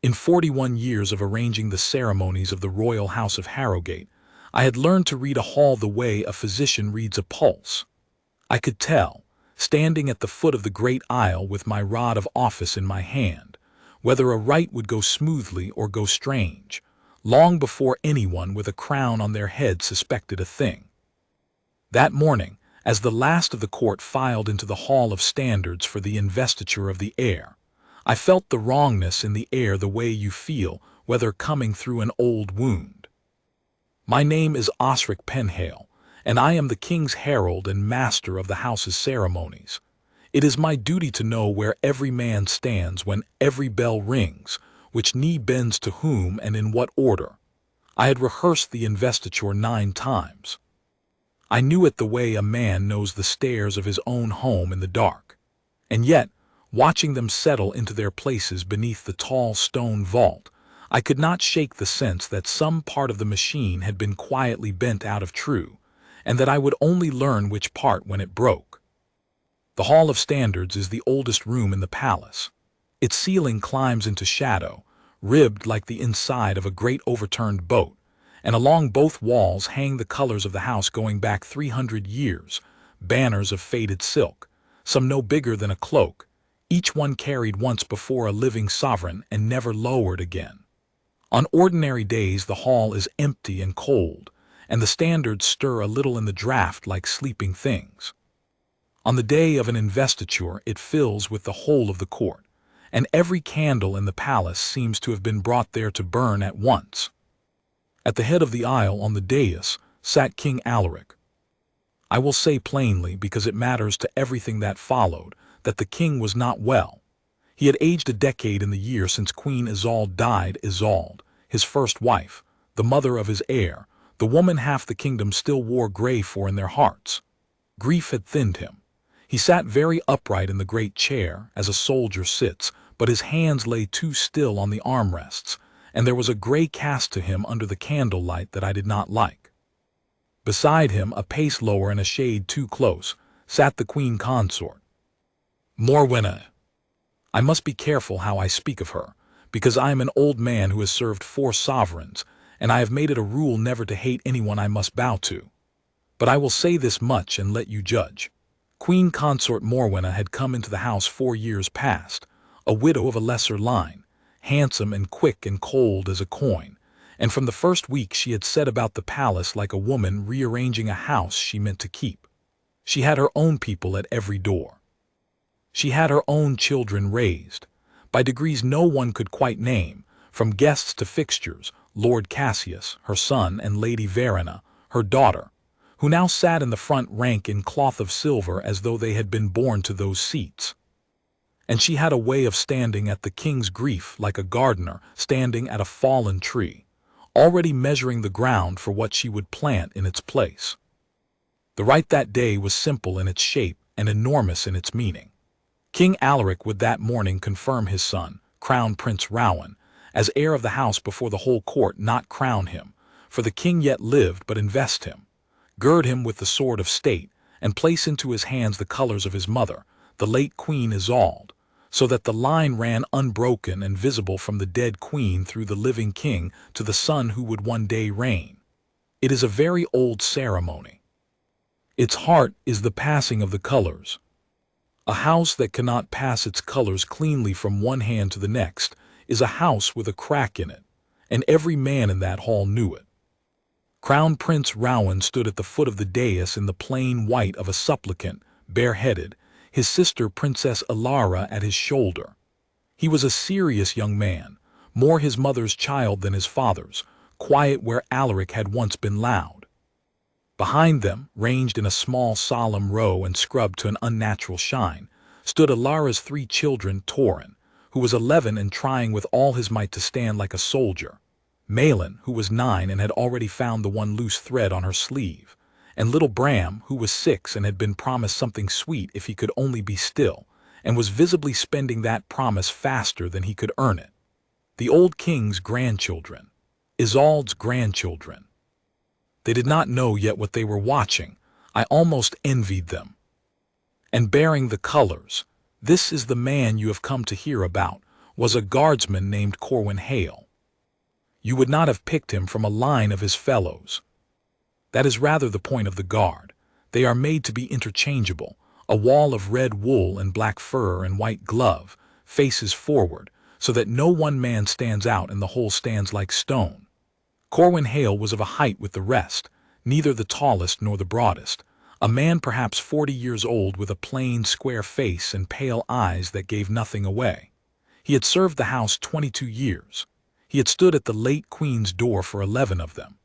In 41 years of arranging the ceremonies of the royal House of Harrowgate, I had learned to read a hall the way a physician reads a pulse. I could tell, standing at the foot of the great aisle with my rod of office in my hand, whether a rite would go smoothly or go strange, long before anyone with a crown on their head suspected a thing. That morning, as the last of the court filed into the Hall of Standards for the investiture of the Heir, I felt the wrongness in the air the way you feel whether coming through an old wound. My name is Osric Penhale, and I am the King's Herald and Master of the House's ceremonies. It is my duty to know where every man stands when every bell rings, which knee bends to whom and in what order. I had rehearsed the investiture 9 times. I knew it the way a man knows the stairs of his own home in the dark. And yet, watching them settle into their places beneath the tall stone vault, I could not shake the sense that some part of the machine had been quietly bent out of true, and that I would only learn which part when it broke. The Hall of Standards is the oldest room in the palace. Its ceiling climbs into shadow, ribbed like the inside of a great overturned boat, and along both walls hang the colors of the house going back 300 years, banners of faded silk, some no bigger than a cloak, each one carried once before a living sovereign and never lowered again. On ordinary days the hall is empty and cold, and the standards stir a little in the draught like sleeping things. On the day of an investiture it fills with the whole of the court, and every candle in the palace seems to have been brought there to burn at once. At the head of the aisle on the dais sat King Alaric. I will say plainly, because it matters to everything that followed, that the king was not well. He had aged a decade in the year since Queen Isolde died. Isolde, his first wife, the mother of his heir, the woman half the kingdom still wore gray for in their hearts. Grief had thinned him. He sat very upright in the great chair, as a soldier sits, but his hands lay too still on the armrests, and there was a gray cast to him under the candlelight that I did not like. Beside him, a pace lower and a shade too close, sat the Queen Consort. Morwenna. I must be careful how I speak of her, because I am an old man who has served 4 sovereigns, and I have made it a rule never to hate anyone I must bow to. But I will say this much and let you judge. Queen Consort Morwenna had come into the house 4 years past, a widow of a lesser line, handsome and quick and cold as a coin, and from the first week she had set about the palace like a woman rearranging a house she meant to keep. She had her own people at every door. She had her own children raised, by degrees no one could quite name, from guests to fixtures, Lord Cassius, her son, and Lady Verena, her daughter, who now sat in the front rank in cloth of silver as though they had been born to those seats. And she had a way of standing at the king's grief like a gardener standing at a fallen tree, already measuring the ground for what she would plant in its place. The rite that day was simple in its shape and enormous in its meaning. King Alaric would that morning confirm his son, Crown Prince Rowan, as heir of the house before the whole court, not crown him, for the king yet lived, but invest him, gird him with the sword of state, and place into his hands the colors of his mother, the late Queen Isolde, so that the line ran unbroken and visible from the dead queen through the living king to the son who would one day reign. It is a very old ceremony. Its heart is the passing of the colors. A house that cannot pass its colors cleanly from one hand to the next is a house with a crack in it, and every man in that hall knew it. Crown Prince Rowan stood at the foot of the dais in the plain white of a supplicant, bareheaded, his sister Princess Alara at his shoulder. He was a serious young man, more his mother's child than his father's, quiet where Alaric had once been loud. Behind them, ranged in a small solemn row and scrubbed to an unnatural shine, stood Alara's 3 children, Torin, who was 11 and trying with all his might to stand like a soldier, Malin, who was 9 and had already found the one loose thread on her sleeve, and little Bram, who was 6 and had been promised something sweet if he could only be still, and was visibly spending that promise faster than he could earn it. The old king's grandchildren, Isolde's grandchildren. They did not know yet what they were watching. I almost envied them. And bearing the colors, this is the man you have come to hear about, was a guardsman named Corwin Hale. You would not have picked him from a line of his fellows. That is rather the point of the guard. They are made to be interchangeable, a wall of red wool and black fur and white glove, faces forward, so that no one man stands out and the whole stands like stone. Corwin Hale was of a height with the rest, neither the tallest nor the broadest, a man perhaps 40 years old with a plain, square face and pale eyes that gave nothing away. He had served the house 22 years. He had stood at the late Queen's door for 11 of them.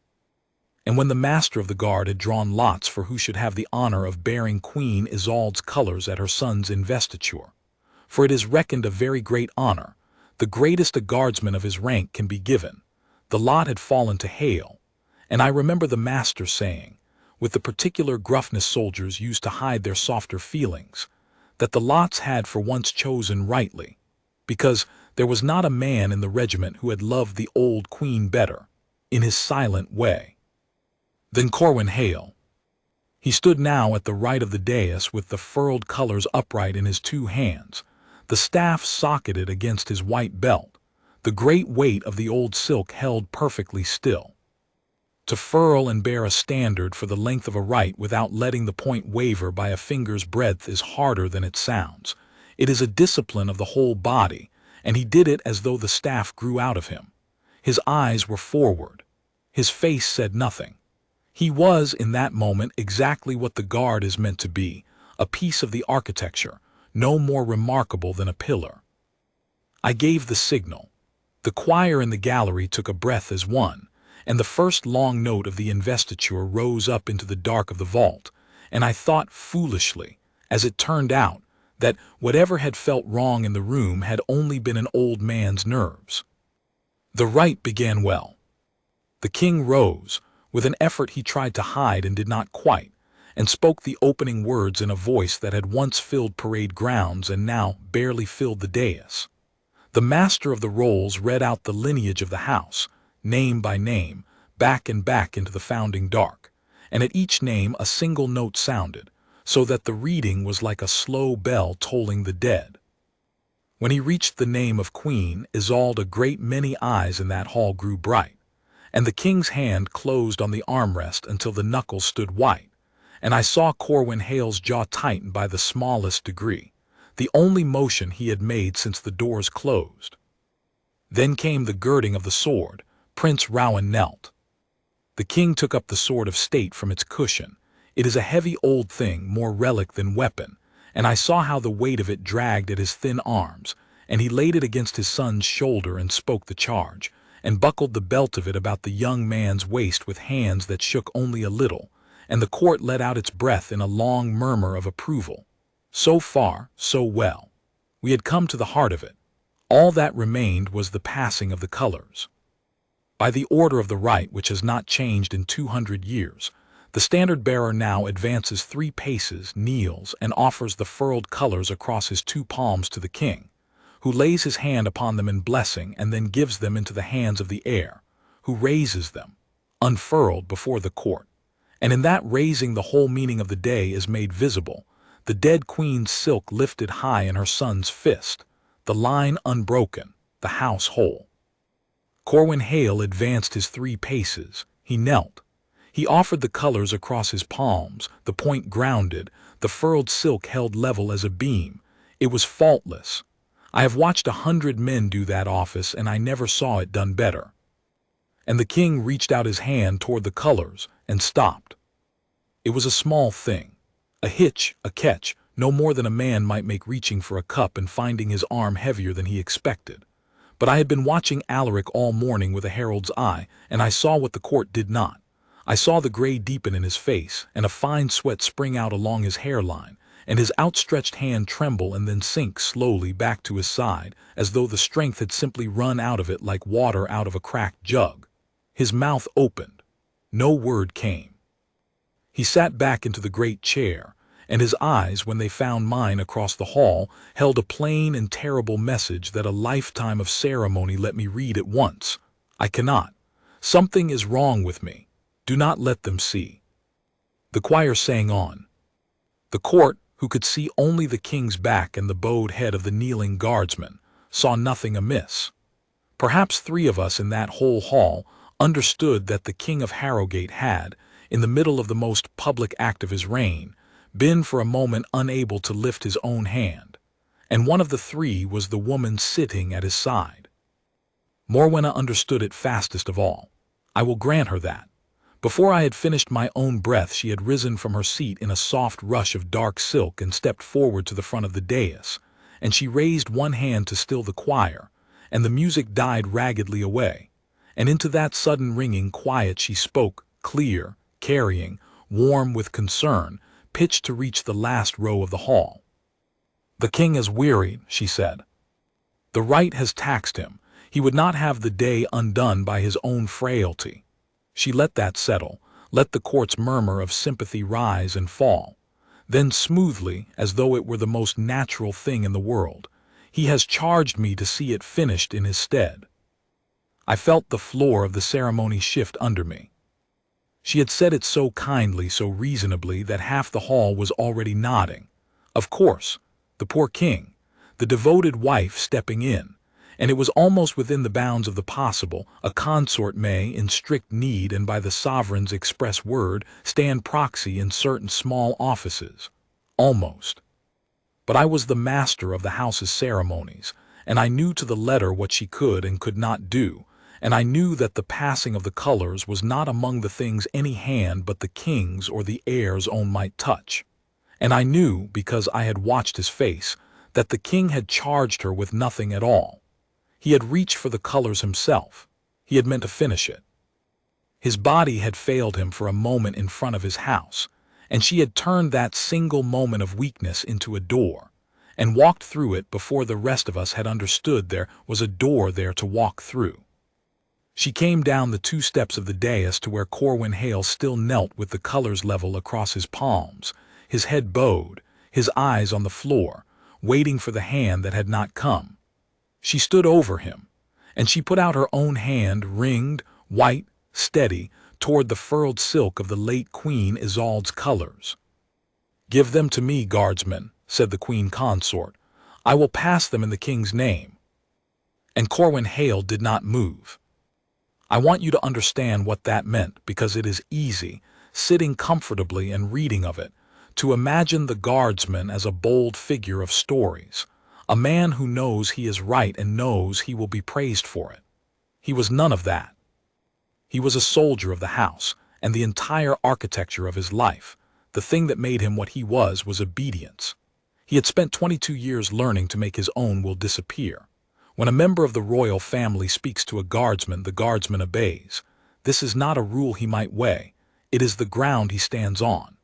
And when the master of the guard had drawn lots for who should have the honor of bearing Queen Isolde's colors at her son's investiture, for it is reckoned a very great honor, the greatest a guardsman of his rank can be given, the lot had fallen to Hale, and I remember the master saying, with the particular gruffness soldiers used to hide their softer feelings, that the lots had for once chosen rightly, because there was not a man in the regiment who had loved the old Queen better, in his silent way, than Corwin Hale. He stood now at the right of the dais with the furled colors upright in his 2 hands, the staff socketed against his white belt, the great weight of the old silk held perfectly still. To furl and bear a standard for the length of a right without letting the point waver by a finger's breadth is harder than it sounds. It is a discipline of the whole body, and he did it as though the staff grew out of him. His eyes were forward. His face said nothing. He was, in that moment, exactly what the guard is meant to be, a piece of the architecture, no more remarkable than a pillar. I gave the signal. The choir in the gallery took a breath as one, and the first long note of the investiture rose up into the dark of the vault, and I thought foolishly, as it turned out, that whatever had felt wrong in the room had only been an old man's nerves. The rite began well. The king rose. With an effort he tried to hide and did not quite, and spoke the opening words in a voice that had once filled parade grounds and now barely filled the dais. The master of the rolls read out the lineage of the house, name by name, back and back into the founding dark, and at each name a single note sounded, so that the reading was like a slow bell tolling the dead. When he reached the name of Queen Isolde, a great many eyes in that hall grew bright, and the king's hand closed on the armrest until the knuckles stood white, and I saw Corwin Hale's jaw tighten by the smallest degree, the only motion he had made since the doors closed. Then came the girding of the sword. Prince Rowan knelt. The king took up the sword of state from its cushion. It is a heavy old thing, more relic than weapon, and I saw how the weight of it dragged at his thin arms, and he laid it against his son's shoulder and spoke the charge, and buckled the belt of it about the young man's waist with hands that shook only a little, and the court let out its breath in a long murmur of approval. So far, so well. We had come to the heart of it. All that remained was the passing of the colors. By the order of the rite, which has not changed in 200 years, the standard-bearer now advances 3 paces, kneels, and offers the furled colors across his 2 palms to the king, who lays his hand upon them in blessing and then gives them into the hands of the heir, who raises them, unfurled, before the court. And in that raising the whole meaning of the day is made visible, the dead queen's silk lifted high in her son's fist, the line unbroken, the house whole. Corwin Hale advanced his 3 paces. He knelt. He offered the colors across his palms, the point grounded, the furled silk held level as a beam. It was faultless. I have watched 100 men do that office, and I never saw it done better. And the king reached out his hand toward the colors and stopped. It was a small thing, a hitch, a catch, no more than a man might make reaching for a cup and finding his arm heavier than he expected. But I had been watching Alaric all morning with a herald's eye, and I saw what the court did not. I saw the gray deepen in his face, and a fine sweat spring out along his hairline, and his outstretched hand tremble and then sink slowly back to his side, as though the strength had simply run out of it like water out of a cracked jug. His mouth opened. No word came. He sat back into the great chair, and his eyes, when they found mine across the hall, held a plain and terrible message that a lifetime of ceremony let me read at once. I cannot. Something is wrong with me. Do not let them see. The choir sang on. The court, who could see only the king's back and the bowed head of the kneeling guardsman, saw nothing amiss. Perhaps 3 of us in that whole hall understood that the King of Harrowgate had, in the middle of the most public act of his reign, been for a moment unable to lift his own hand, and one of the 3 was the woman sitting at his side. Morwenna understood it fastest of all. I will grant her that. Before I had finished my own breath, she had risen from her seat in a soft rush of dark silk and stepped forward to the front of the dais, and she raised one hand to still the choir, and the music died raggedly away, and into that sudden ringing quiet she spoke, clear, carrying, warm with concern, pitched to reach the last row of the hall. "The king is wearied," she said. "The right has taxed him. He would not have the day undone by his own frailty." She let that settle, let the court's murmur of sympathy rise and fall. Then smoothly, as though it were the most natural thing in the world, "He has charged me to see it finished in his stead." I felt the floor of the ceremony shift under me. She had said it so kindly, so reasonably, that half the hall was already nodding. Of course, the poor king, the devoted wife stepping in, and it was almost within the bounds of the possible. A consort may, in strict need and by the sovereign's express word, stand proxy in certain small offices. Almost. But I was the master of the house's ceremonies, and I knew to the letter what she could and could not do, and I knew that the passing of the colors was not among the things any hand but the king's or the heir's own might touch. And I knew, because I had watched his face, that the king had charged her with nothing at all. He had reached for the colors himself. He had meant to finish it. His body had failed him for a moment in front of his house, and she had turned that single moment of weakness into a door, and walked through it before the rest of us had understood there was a door there to walk through. She came down the 2 steps of the dais to where Corwin Hale still knelt with the colors level across his palms, his head bowed, his eyes on the floor, waiting for the hand that had not come. She stood over him, and she put out her own hand, ringed, white, steady, toward the furled silk of the late Queen Isolde's colors. "Give them to me, guardsmen," said the Queen Consort. "I will pass them in the king's name." And Corwin Hale did not move. I want you to understand what that meant, because it is easy, sitting comfortably and reading of it, to imagine the guardsman as a bold figure of stories, a man who knows he is right and knows he will be praised for it. He was none of that. He was a soldier of the house, and the entire architecture of his life, the thing that made him what he was obedience. He had spent 22 years learning to make his own will disappear. When a member of the royal family speaks to a guardsman, the guardsman obeys. This is not a rule he might weigh. It is the ground he stands on.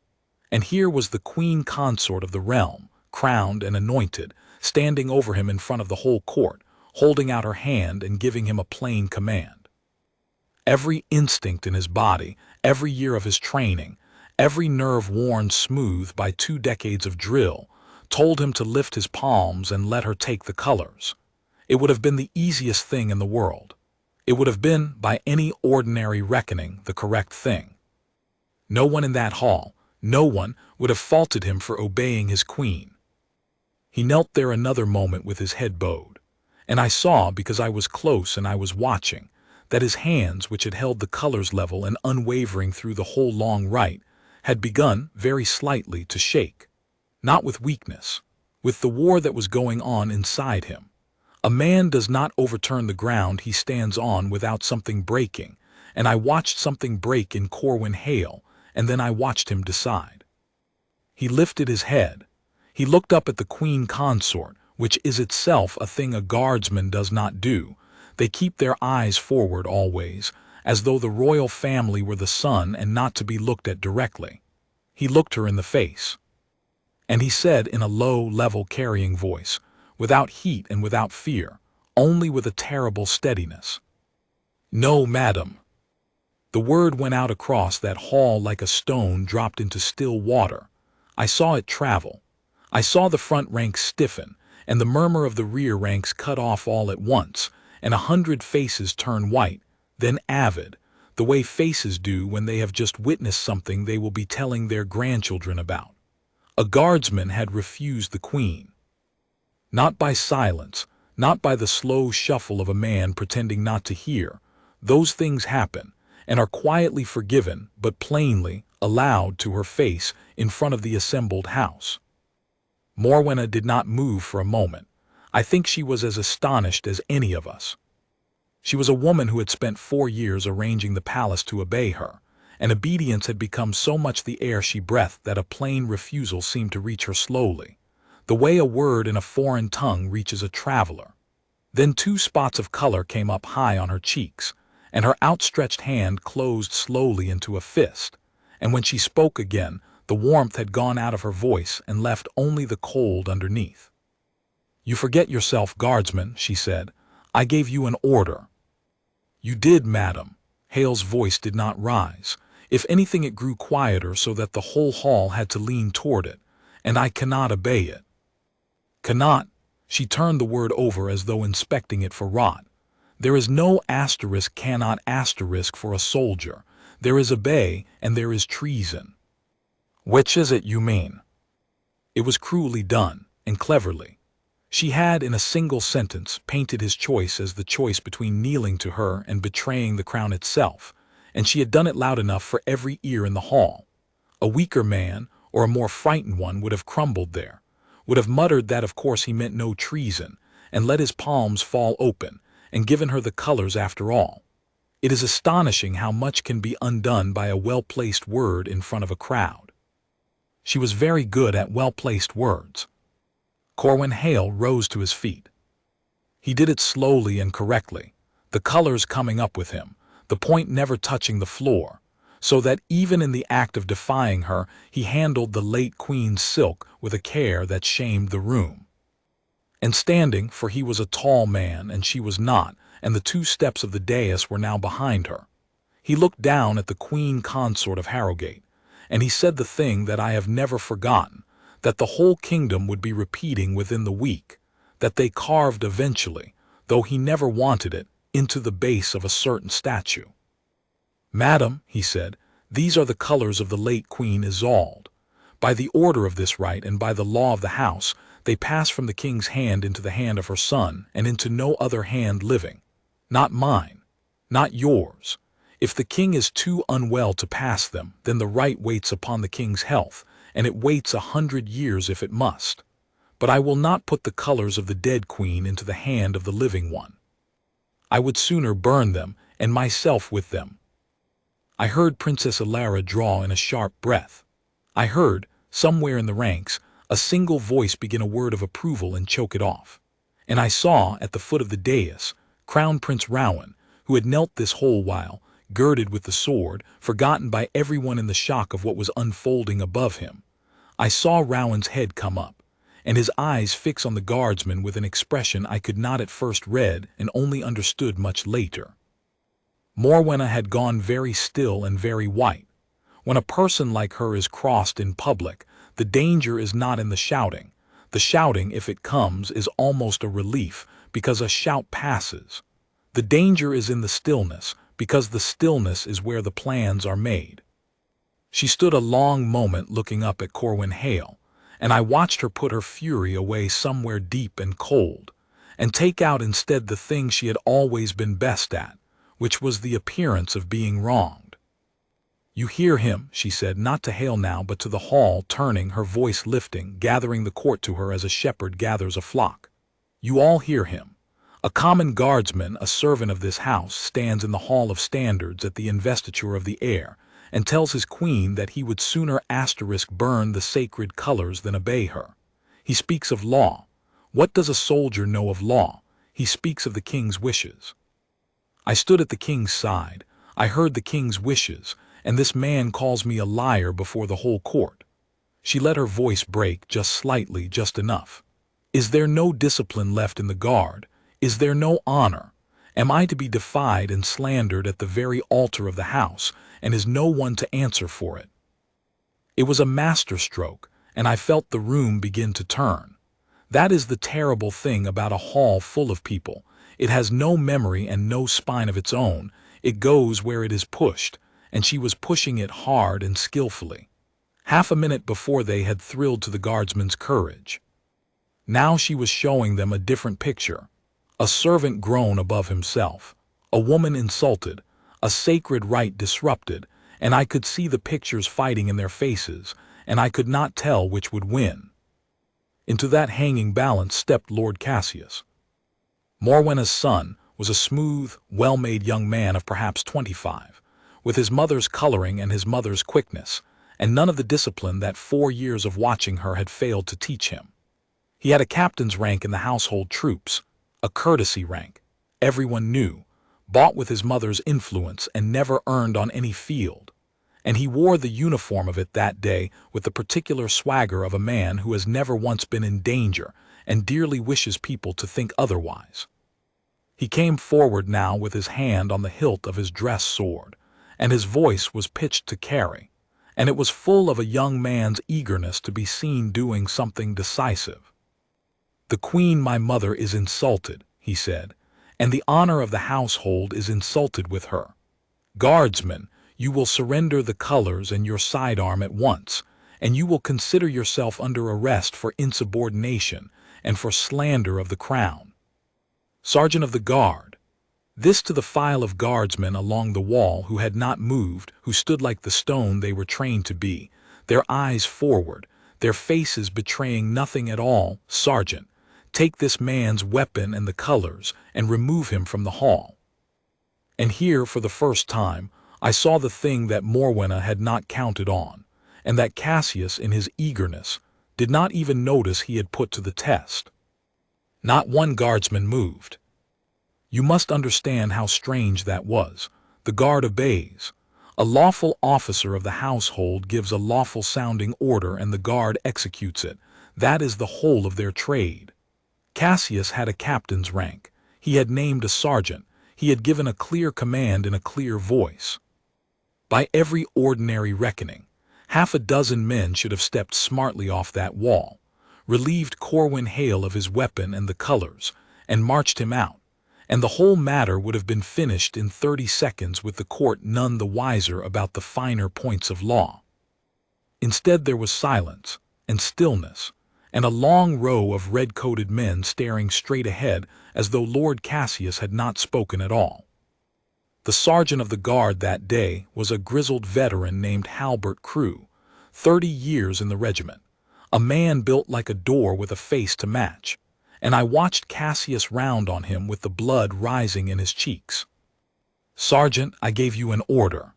And here was the Queen Consort of the realm, crowned and anointed, standing over him in front of the whole court, holding out her hand and giving him a plain command. Every instinct in his body, every year of his training, every nerve worn smooth by 2 decades of drill, told him to lift his palms and let her take the colors. It would have been the easiest thing in the world. It would have been, by any ordinary reckoning, the correct thing. No one in that hall, no one, would have faulted him for obeying his queen. He knelt there another moment with his head bowed, and I saw, because I was close and I was watching, that his hands, which had held the colors level and unwavering through the whole long rite, had begun, very slightly, to shake. Not with weakness, with the war that was going on inside him. A man does not overturn the ground he stands on without something breaking, and I watched something break in Corwin Hale, and then I watched him decide. He lifted his head. He looked up at the Queen Consort, which is itself a thing a guardsman does not do. They keep their eyes forward always, as though the royal family were the sun and not to be looked at directly. He looked her in the face. And he said in a low, level, carrying voice, without heat and without fear, only with a terrible steadiness, "No, madam." The word went out across that hall like a stone dropped into still water. I saw it travel. I saw the front ranks stiffen, and the murmur of the rear ranks cut off all at once, and 100 faces turn white, then avid, the way faces do when they have just witnessed something they will be telling their grandchildren about. A guardsman had refused the queen. Not by silence, not by the slow shuffle of a man pretending not to hear. Those things happen, and are quietly forgiven but plainly allowed to her face in front of the assembled house. Morwenna did not move for a moment. I think she was as astonished as any of us. She was a woman who had spent 4 years arranging the palace to obey her, and obedience had become so much the air she breathed that a plain refusal seemed to reach her slowly, the way a word in a foreign tongue reaches a traveler. Then 2 spots of color came up high on her cheeks, and her outstretched hand closed slowly into a fist, and when she spoke again, the warmth had gone out of her voice and left only the cold underneath. "You forget yourself, guardsman," she said. "I gave you an order." "You did, madam." Hale's voice did not rise. If anything, it grew quieter so that the whole hall had to lean toward it, "and I cannot obey it." "Cannot?" She turned the word over as though inspecting it for rot. "There is no asterisk cannot asterisk for a soldier. There is obey and there is treason." "Which is it you mean?" It was cruelly done, and cleverly. She had, in a single sentence, painted his choice as the choice between kneeling to her and betraying the crown itself, and she had done it loud enough for every ear in the hall. A weaker man, or a more frightened one, would have crumbled there, would have muttered that of course he meant no treason, and let his palms fall open, and given her the colors after all. It is astonishing how much can be undone by a well-placed word in front of a crowd. She was very good at well-placed words. Corwin Hale rose to his feet. He did it slowly and correctly, the colors coming up with him, the point never touching the floor, so that even in the act of defying her, he handled the late Queen's silk with a care that shamed the room. And standing, for he was a tall man and she was not, and the 2 steps of the dais were now behind her, he looked down at the Queen Consort of Harrowgate, and he said the thing that I have never forgotten, that the whole kingdom would be repeating within the week, that they carved eventually, though he never wanted it, into the base of a certain statue. "Madam," he said, "these are the colors of the late Queen Isolde. By the order of this right and by the law of the house, they pass from the king's hand into the hand of her son and into no other hand living. Not mine, not yours. If the king is too unwell to pass them, then the right waits upon the king's health, and it waits 100 years if it must. But I will not put the colors of the dead queen into the hand of the living one. I would sooner burn them, and myself with them." I heard Princess Alara draw in a sharp breath. I heard, somewhere in the ranks, a single voice begin a word of approval and choke it off. And I saw, at the foot of the dais, Crown Prince Rowan, who had knelt this whole while, girded with the sword, forgotten by everyone in the shock of what was unfolding above him. I saw Rowan's head come up, and his eyes fix on the guardsman with an expression I could not at first read and only understood much later. Morwenna had gone very still and very white. When a person like her is crossed in public, the danger is not in the shouting. The shouting, if it comes, is almost a relief, because a shout passes. The danger is in the stillness, because the stillness is where the plans are made. She stood a long moment looking up at Corwin Hale, and I watched her put her fury away somewhere deep and cold, and take out instead the thing she had always been best at, which was the appearance of being wronged. "You hear him," she said, not to Hale now, but to the hall, turning, her voice lifting, gathering the court to her as a shepherd gathers a flock. "You all hear him. A common guardsman, a servant of this house, stands in the Hall of Standards at the Investiture of the Heir, and tells his queen that he would sooner burn the sacred colors than obey her. He speaks of law. What does a soldier know of law? He speaks of the king's wishes. I stood at the king's side. I heard the king's wishes, and this man calls me a liar before the whole court." She let her voice break just slightly, just enough. "Is there no discipline left in the guard? Is there no honor? Am I to be defied and slandered at the very altar of the house, and is no one to answer for it?" It was a masterstroke, and I felt the room begin to turn. That is the terrible thing about a hall full of people. It has no memory and no spine of its own. It goes where it is pushed, and she was pushing it hard and skillfully. Half a minute before they had thrilled to the guardsman's courage. Now she was showing them a different picture. A servant groan above himself, a woman insulted, a sacred rite disrupted, and I could see the pictures fighting in their faces, and I could not tell which would win. Into that hanging balance stepped Lord Cassius. Morwenna's son was a smooth, well-made young man of perhaps 25, with his mother's coloring and his mother's quickness, and none of the discipline that 4 years of watching her had failed to teach him. He had a captain's rank in the household troops, a courtesy rank, everyone knew, bought with his mother's influence and never earned on any field. And he wore the uniform of it that day with the particular swagger of a man who has never once been in danger and dearly wishes people to think otherwise. He came forward now with his hand on the hilt of his dress sword, and his voice was pitched to carry, and it was full of a young man's eagerness to be seen doing something decisive. "The queen my mother is insulted," he said, "and the honor of the household is insulted with her. Guardsmen, you will surrender the colors and your sidearm at once, and you will consider yourself under arrest for insubordination and for slander of the crown. Sergeant of the guard." This to the file of guardsmen along the wall who had not moved, who stood like the stone they were trained to be, their eyes forward, their faces betraying nothing at all. "Sergeant, take this man's weapon and the colors and remove him from the hall." And here, for the first time, I saw the thing that Morwenna had not counted on, and that Cassius, in his eagerness, did not even notice he had put to the test. Not one guardsman moved. You must understand how strange that was. The guard obeys. A lawful officer of the household gives a lawful-sounding order and the guard executes it. That is the whole of their trade. Cassius had a captain's rank. He had named a sergeant. He had given a clear command in a clear voice. By every ordinary reckoning, half a dozen men should have stepped smartly off that wall, relieved Corwin Hale of his weapon and the colors, and marched him out, and the whole matter would have been finished in 30 seconds with the court none the wiser about the finer points of law. Instead there was silence and stillness, and a long row of red-coated men staring straight ahead as though Lord Cassius had not spoken at all. The sergeant of the guard that day was a grizzled veteran named Halbert Crewe, 30 years in the regiment, a man built like a door with a face to match, and I watched Cassius round on him with the blood rising in his cheeks. "Sergeant, I gave you an order."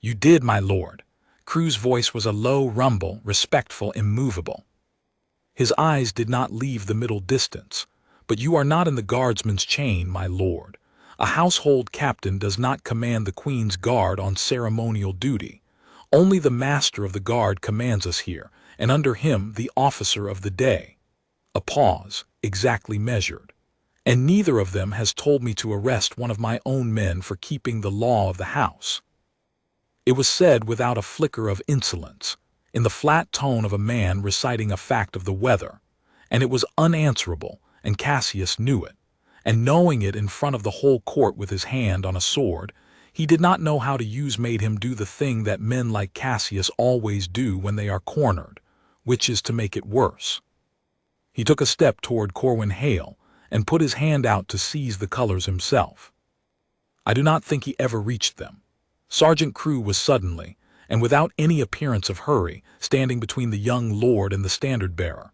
"You did, my lord." Crewe's voice was a low rumble, respectful, immovable. His eyes did not leave the middle distance. "But you are not in the guardsman's chain, my lord. A household captain does not command the Queen's Guard on ceremonial duty. Only the master of the guard commands us here, and under him the officer of the day." A pause, exactly measured. "And neither of them has told me to arrest one of my own men for keeping the law of the house." It was said without a flicker of insolence, in the flat tone of a man reciting a fact of the weather, and it was unanswerable, and Cassius knew it. And knowing it in front of the whole court with his hand on a sword, he did not know how to use made him do the thing that men like Cassius always do when they are cornered, which is to make it worse. He took a step toward Corwin Hale and put his hand out to seize the colors himself. I do not think he ever reached them. Sergeant Crewe was suddenly, and without any appearance of hurry, standing between the young lord and the standard-bearer.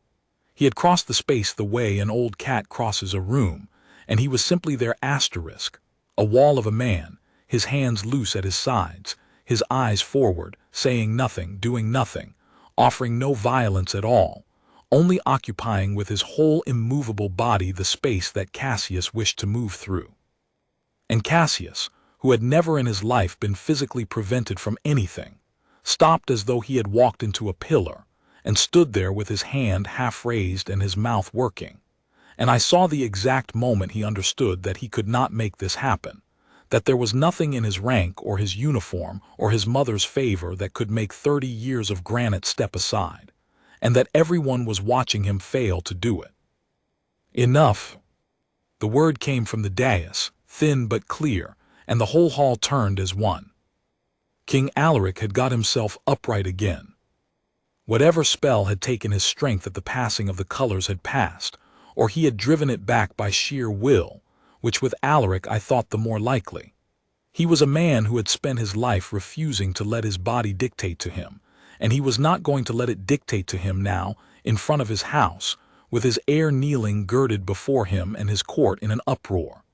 He had crossed the space the way an old cat crosses a room, and he was simply their asterisk, a wall of a man, his hands loose at his sides, his eyes forward, saying nothing, doing nothing, offering no violence at all, only occupying with his whole immovable body the space that Cassius wished to move through. And Cassius, who had never in his life been physically prevented from anything, stopped as though he had walked into a pillar, and stood there with his hand half raised and his mouth working. And I saw the exact moment he understood that he could not make this happen, that there was nothing in his rank or his uniform or his mother's favor that could make 30 years of granite step aside, and that everyone was watching him fail to do it. "Enough." The word came from the dais, thin but clear, and the whole hall turned as one. King Alaric had got himself upright again. Whatever spell had taken his strength at the passing of the colors had passed, or he had driven it back by sheer will, which with Alaric I thought the more likely. He was a man who had spent his life refusing to let his body dictate to him, and he was not going to let it dictate to him now, in front of his house, with his heir kneeling girded before him and his court in an uproar.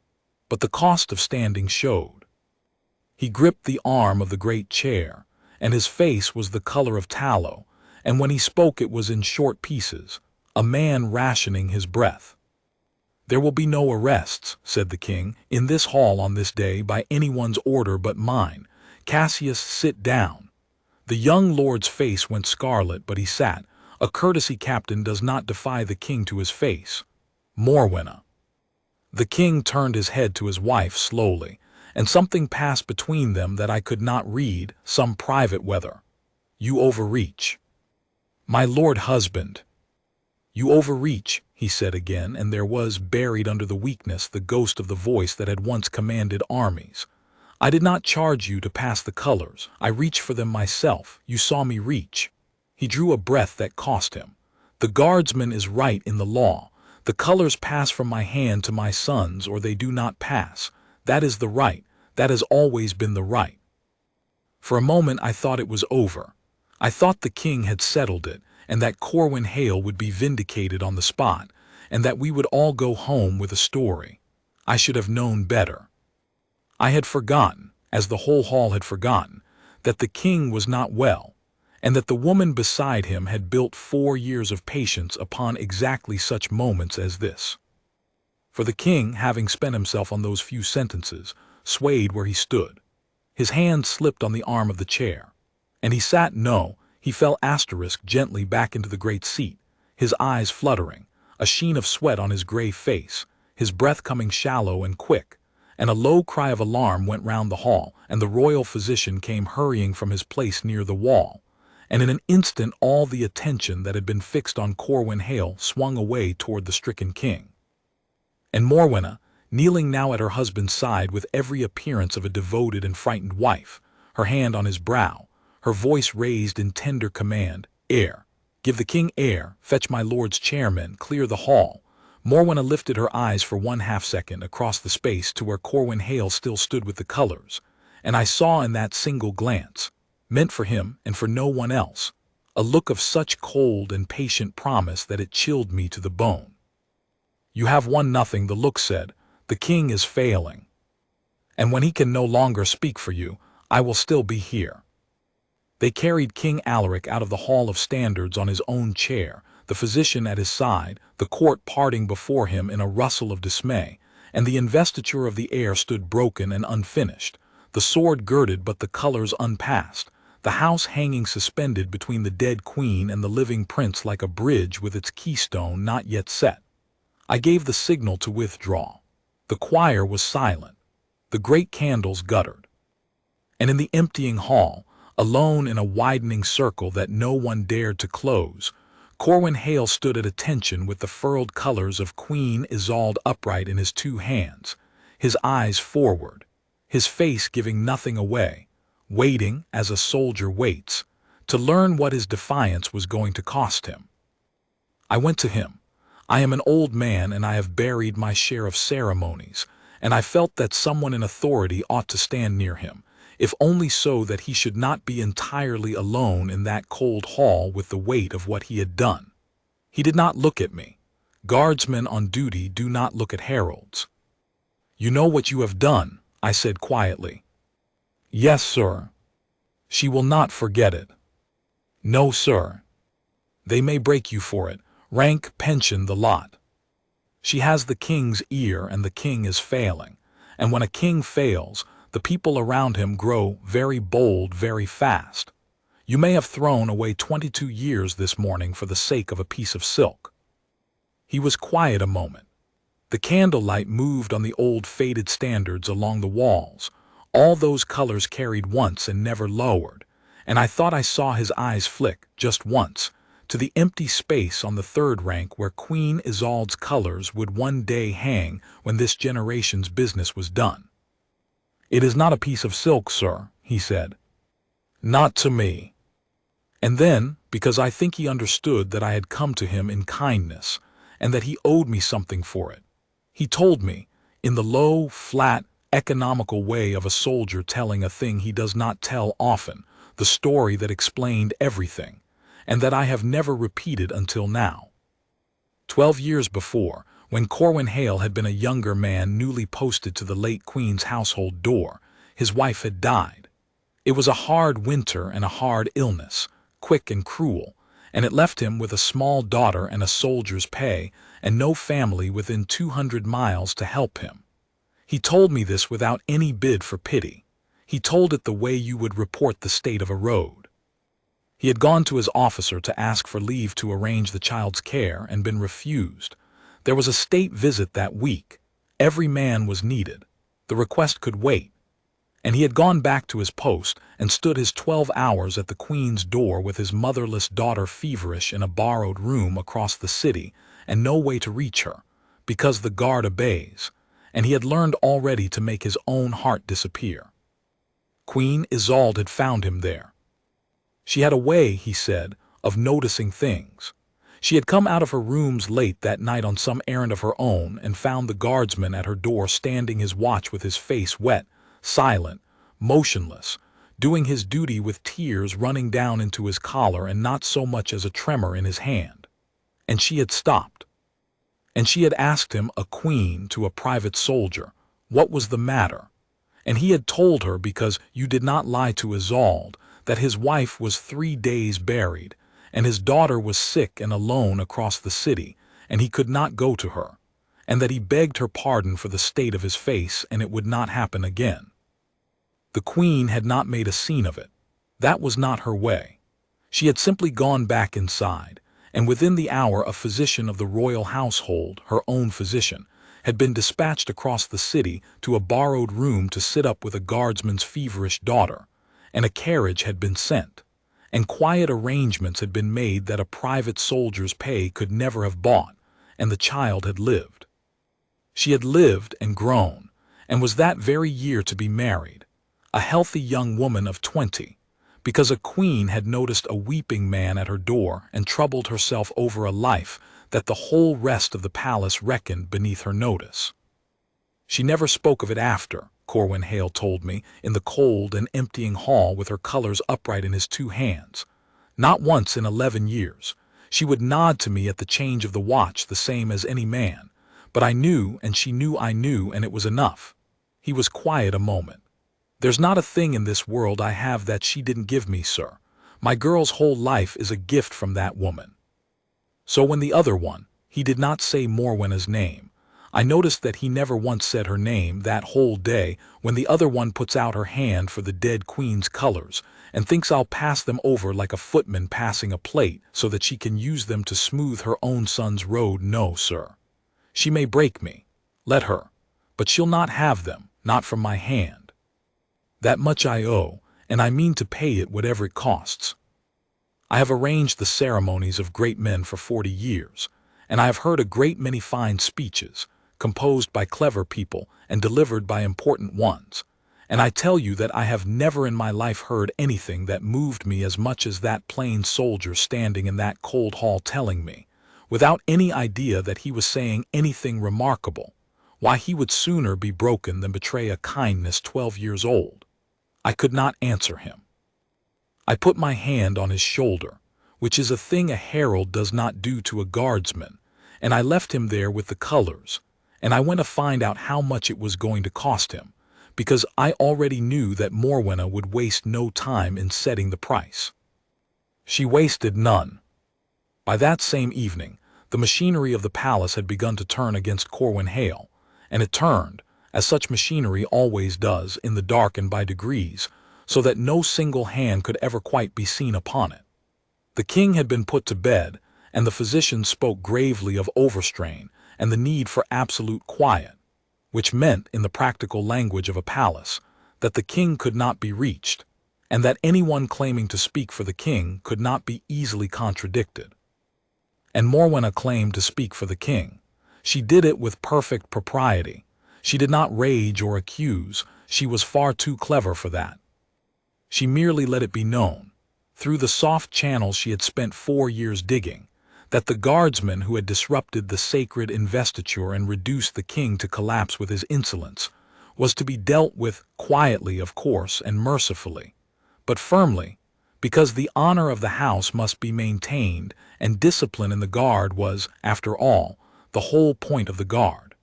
But the cost of standing showed. He gripped the arm of the great chair, and his face was the color of tallow, and when he spoke it was in short pieces, a man rationing his breath. "There will be no arrests," said the king, "in this hall on this day by anyone's order but mine. Cassius, sit down." The young lord's face went scarlet, but he sat. A courtesy captain does not defy the king to his face. Morwenna. The king turned his head to his wife slowly, and something passed between them that I could not read, some private weather. "You overreach." "My lord husband." "You overreach," he said again, and there was, buried under the weakness, the ghost of the voice that had once commanded armies. "I did not charge you to pass the colors. I reached for them myself. You saw me reach." He drew a breath that cost him. "The guardsman is right in the law. The colors pass from my hand to my sons, or they do not pass. That is the right. That has always been the right." For a moment I thought it was over. I thought the king had settled it, and that Corwin Hale would be vindicated on the spot, and that we would all go home with a story. I should have known better. I had forgotten, as the whole hall had forgotten, that the king was not well, and that the woman beside him had built 4 years of patience upon exactly such moments as this. For the king, having spent himself on those few sentences, swayed where he stood. His hand slipped on the arm of the chair, and he sat he fell gently back into the great seat, his eyes fluttering, a sheen of sweat on his gray face, his breath coming shallow and quick, and a low cry of alarm went round the hall, and the royal physician came hurrying from his place near the wall, and in an instant all the attention that had been fixed on Corwin Hale swung away toward the stricken king. And Morwenna, kneeling now at her husband's side with every appearance of a devoted and frightened wife, her hand on his brow, her voice raised in tender command, "Heir, give the king air, fetch my lord's chairmen, clear the hall." Morwenna lifted her eyes for 1/2 second across the space to where Corwin Hale still stood with the colors, and I saw in that single glance, meant for him and for no one else, a look of such cold and patient promise that it chilled me to the bone. "You have won nothing," the look said. "The king is failing. And when he can no longer speak for you, I will still be here." They carried King Alaric out of the Hall of Standards on his own chair, the physician at his side, the court parting before him in a rustle of dismay, and the investiture of the heir stood broken and unfinished, the sword girded but the colors unpassed, the house hanging suspended between the dead queen and the living prince like a bridge with its keystone not yet set. I gave the signal to withdraw. The choir was silent. The great candles guttered. And in the emptying hall, alone in a widening circle that no one dared to close, Corwin Hale stood at attention with the furled colors of Queen Isolde upright in his 2 hands, his eyes forward, his face giving nothing away, waiting, as a soldier waits, to learn what his defiance was going to cost him. I went to him. I am an old man and I have buried my share of ceremonies, and I felt that someone in authority ought to stand near him, if only so that he should not be entirely alone in that cold hall with the weight of what he had done. He did not look at me. Guardsmen on duty do not look at heralds. "You know what you have done," I said quietly. "Yes, sir." "She will not forget it." "No, sir." "They may break you for it, rank, pension, the lot." "She has the king's ear, and the king is failing, and when a king fails, the people around him grow very bold very fast. You may have thrown away 22 years this morning for the sake of a piece of silk." He was quiet a moment. The candlelight moved on the old faded standards along the walls, all those colors carried once and never lowered, and I thought I saw his eyes flick, just once, to the empty space on the 3rd rank where Queen Isolde's colors would one day hang when this generation's business was done. "It is not a piece of silk, sir," he said. "Not to me." And then, because I think he understood that I had come to him in kindness, and that he owed me something for it. He told me, in the low, flat, economical way of a soldier telling a thing he does not tell often, the story that explained everything, and that I have never repeated until now. 12 years before, when Corwin Hale had been a younger man newly posted to the late Queen's household door, his wife had died. It was a hard winter and a hard illness, quick and cruel, and it left him with a small daughter and a soldier's pay and no family within 200 miles to help him. He told me this without any bid for pity. He told it the way you would report the state of a road. He had gone to his officer to ask for leave to arrange the child's care and been refused. There was a state visit that week. Every man was needed. The request could wait. And he had gone back to his post and stood his 12 hours at the Queen's door with his motherless daughter feverish in a borrowed room across the city and no way to reach her, because the guard obeys, and he had learned already to make his own heart disappear. Queen Isolde had found him there. She had a way, he said, of noticing things. She had come out of her rooms late that night on some errand of her own and found the guardsman at her door standing his watch with his face wet, silent, motionless, doing his duty with tears running down into his collar and not so much as a tremor in his hand. And she had stopped. And she had asked him, a queen to a private soldier, what was the matter? And he had told her, because you did not lie to Isolde, that his wife was 3 days buried, and his daughter was sick and alone across the city, and he could not go to her, and that he begged her pardon for the state of his face, and it would not happen again. The Queen had not made a scene of it. That was not her way. She had simply gone back inside, and within the hour a physician of the royal household, her own physician, had been dispatched across the city to a borrowed room to sit up with a guardsman's feverish daughter, and a carriage had been sent, and quiet arrangements had been made that a private soldier's pay could never have bought, and the child had lived. She had lived and grown, and was that very year to be married, a healthy young woman of 20, because a queen had noticed a weeping man at her door and troubled herself over a life that the whole rest of the palace reckoned beneath her notice. She never spoke of it after, Corwin Hale told me, in the cold and emptying hall with her colors upright in his 2 hands. Not once in 11 years. She would nod to me at the change of the watch the same as any man, but I knew and she knew I knew, and it was enough. He was quiet a moment. There's not a thing in this world I have that she didn't give me, sir. My girl's whole life is a gift from that woman. So when the other one, he did not say Morwenna's name. I noticed that he never once said her name that whole day. When the other one puts out her hand for the dead queen's colors and thinks I'll pass them over like a footman passing a plate so that she can use them to smooth her own son's road, no, sir. She may break me. Let her. But she'll not have them, not from my hand. That much I owe, and I mean to pay it whatever it costs. I have arranged the ceremonies of great men for 40 years, and I have heard a great many fine speeches, composed by clever people and delivered by important ones, and I tell you that I have never in my life heard anything that moved me as much as that plain soldier standing in that cold hall telling me, without any idea that he was saying anything remarkable, why he would sooner be broken than betray a kindness 12 years old. I could not answer him. I put my hand on his shoulder, which is a thing a herald does not do to a guardsman, and I left him there with the colors, and I went to find out how much it was going to cost him, because I already knew that Morwenna would waste no time in setting the price. She wasted none. By that same evening, the machinery of the palace had begun to turn against Corwin Hale, and it turned, as such machinery always does, in the dark and by degrees, so that no single hand could ever quite be seen upon it. The king had been put to bed, and the physicians spoke gravely of overstrain and the need for absolute quiet, which meant, in the practical language of a palace, that the king could not be reached, and that anyone claiming to speak for the king could not be easily contradicted. And Morwenna claimed to speak for the king. She did it with perfect propriety. She did not rage or accuse. She was far too clever for that. She merely let it be known, through the soft channels she had spent 4 years digging, that the guardsman who had disrupted the sacred investiture and reduced the king to collapse with his insolence was to be dealt with quietly, of course, and mercifully, but firmly, because the honor of the house must be maintained, and discipline in the guard was, after all, the whole point of the guard.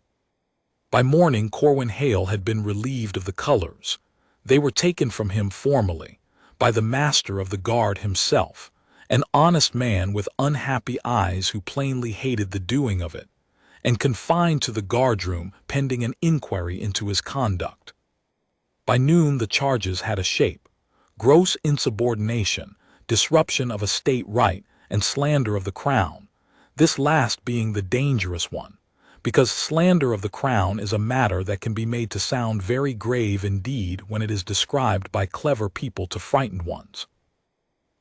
By morning, Corwin Hale had been relieved of the colors. They were taken from him formally, by the master of the guard himself, an honest man with unhappy eyes who plainly hated the doing of it, and confined to the guardroom pending an inquiry into his conduct. By noon the charges had a shape: gross insubordination, disruption of a state right, and slander of the crown, this last being the dangerous one, because slander of the crown is a matter that can be made to sound very grave indeed when it is described by clever people to frightened ones.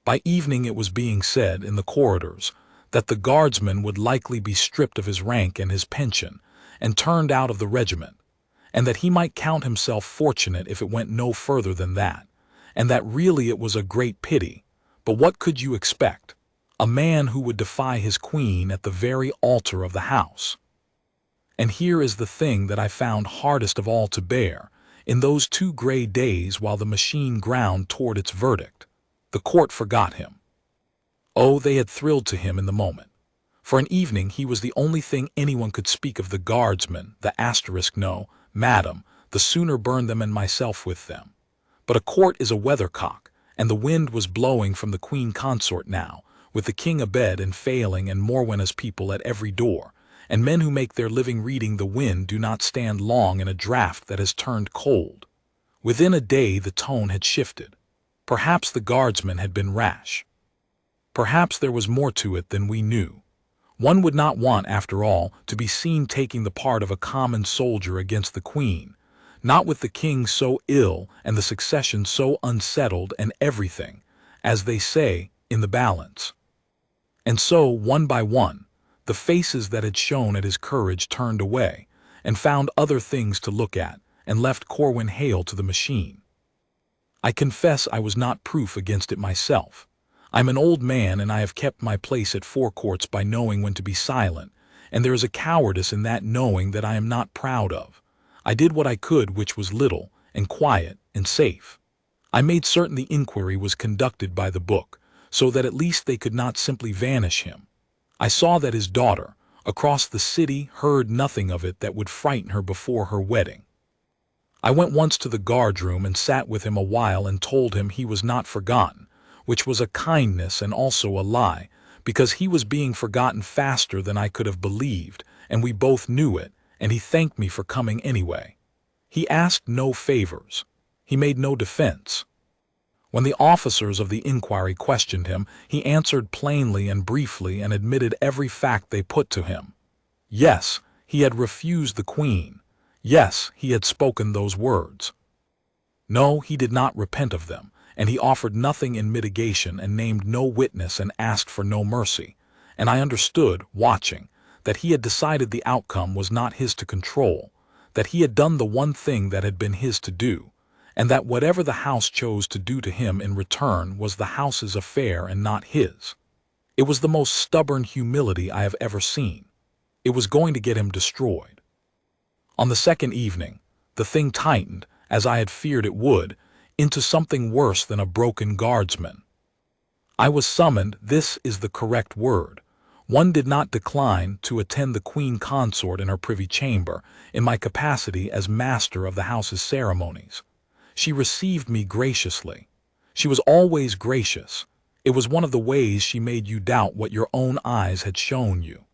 By evening it was being said in the corridors that the guardsman would likely be stripped of his rank and his pension, and turned out of the regiment, and that he might count himself fortunate if it went no further than that, and that really it was a great pity, but what could you expect? A man who would defy his queen at the very altar of the house. And here is the thing that I found hardest of all to bear, in those 2 gray days while the machine ground toward its verdict. The court forgot him. Oh, they had thrilled to him in the moment. For an evening he was the only thing anyone could speak of the guardsmen, the asterisk no, madam, the sooner burn them and myself with them. But a court is a weathercock, and the wind was blowing from the Queen Consort now, with the king abed and failing and Morwenna's people at every door, and men who make their living reading the wind do not stand long in a draught that has turned cold. Within a day the tone had shifted. Perhaps the guardsmen had been rash. Perhaps there was more to it than we knew. One would not want, after all, to be seen taking the part of a common soldier against the queen, not with the king so ill and the succession so unsettled and everything, as they say, in the balance. And so, one by one, the faces that had shone at his courage turned away, and found other things to look at, and left Corwin Hale to the machine. I confess I was not proof against it myself. I'm an old man, and I have kept my place at 4 courts by knowing when to be silent, and there is a cowardice in that knowing that I am not proud of. I did what I could, which was little, and quiet, and safe. I made certain the inquiry was conducted by the book, so that at least they could not simply vanish him. I saw that his daughter, across the city, heard nothing of it that would frighten her before her wedding. I went once to the guardroom and sat with him a while and told him he was not forgotten, which was a kindness and also a lie, because he was being forgotten faster than I could have believed, and we both knew it, and he thanked me for coming anyway. He asked no favors. He made no defense. When the officers of the inquiry questioned him, he answered plainly and briefly and admitted every fact they put to him. Yes, he had refused the queen. Yes, he had spoken those words. No, he did not repent of them, and he offered nothing in mitigation and named no witness and asked for no mercy, and I understood, watching, that he had decided the outcome was not his to control, that he had done the one thing that had been his to do, and that whatever the house chose to do to him in return was the house's affair and not his. It was the most stubborn humility I have ever seen. It was going to get him destroyed. On the second evening, the thing tightened, as I had feared it would, into something worse than a broken guardsman. I was summoned, this is the correct word. One did not decline to attend the Queen Consort in her privy chamber in my capacity as master of the house's ceremonies. She received me graciously. She was always gracious. It was one of the ways she made you doubt what your own eyes had shown you.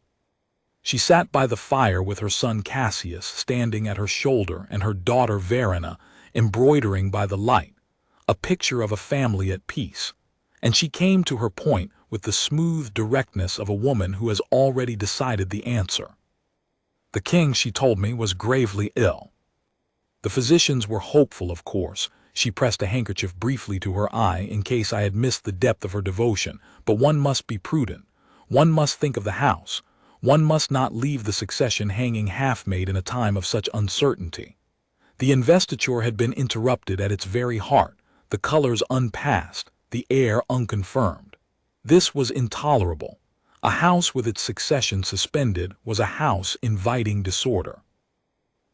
She sat by the fire with her son Cassius standing at her shoulder and her daughter Verena embroidering by the light, a picture of a family at peace, and she came to her point with the smooth directness of a woman who has already decided the answer. The king, she told me, was gravely ill. The physicians were hopeful, of course. She pressed a handkerchief briefly to her eye in case I had missed the depth of her devotion, but one must be prudent. One must think of the house. One must not leave the succession hanging half-made in a time of such uncertainty. The investiture had been interrupted at its very heart, the colors unpassed, the heir unconfirmed. This was intolerable. A house with its succession suspended was a house inviting disorder.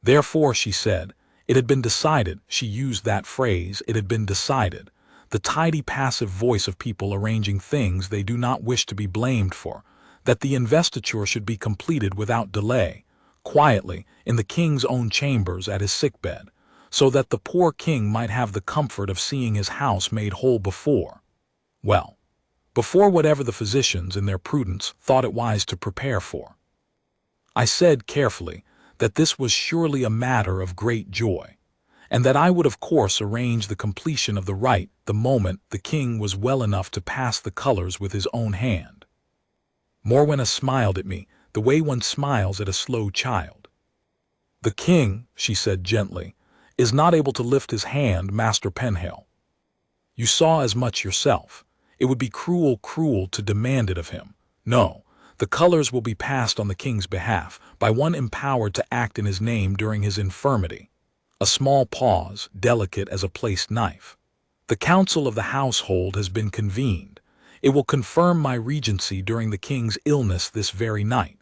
Therefore, she said, it had been decided, she used that phrase, it had been decided, the tidy passive voice of people arranging things they do not wish to be blamed for, that the investiture should be completed without delay, quietly, in the king's own chambers at his sickbed, so that the poor king might have the comfort of seeing his house made whole before whatever the physicians in their prudence thought it wise to prepare for. I said carefully that this was surely a matter of great joy, and that I would of course arrange the completion of the rite the moment the king was well enough to pass the colors with his own hand. Morwenna smiled at me, the way one smiles at a slow child. "The king," she said gently, "is not able to lift his hand, Master Penhale. You saw as much yourself. It would be cruel to demand it of him. No, the colors will be passed on the king's behalf, by one empowered to act in his name during his infirmity." A small pause, delicate as a placed knife. "The council of the household has been convened. It will confirm my regency during the king's illness this very night,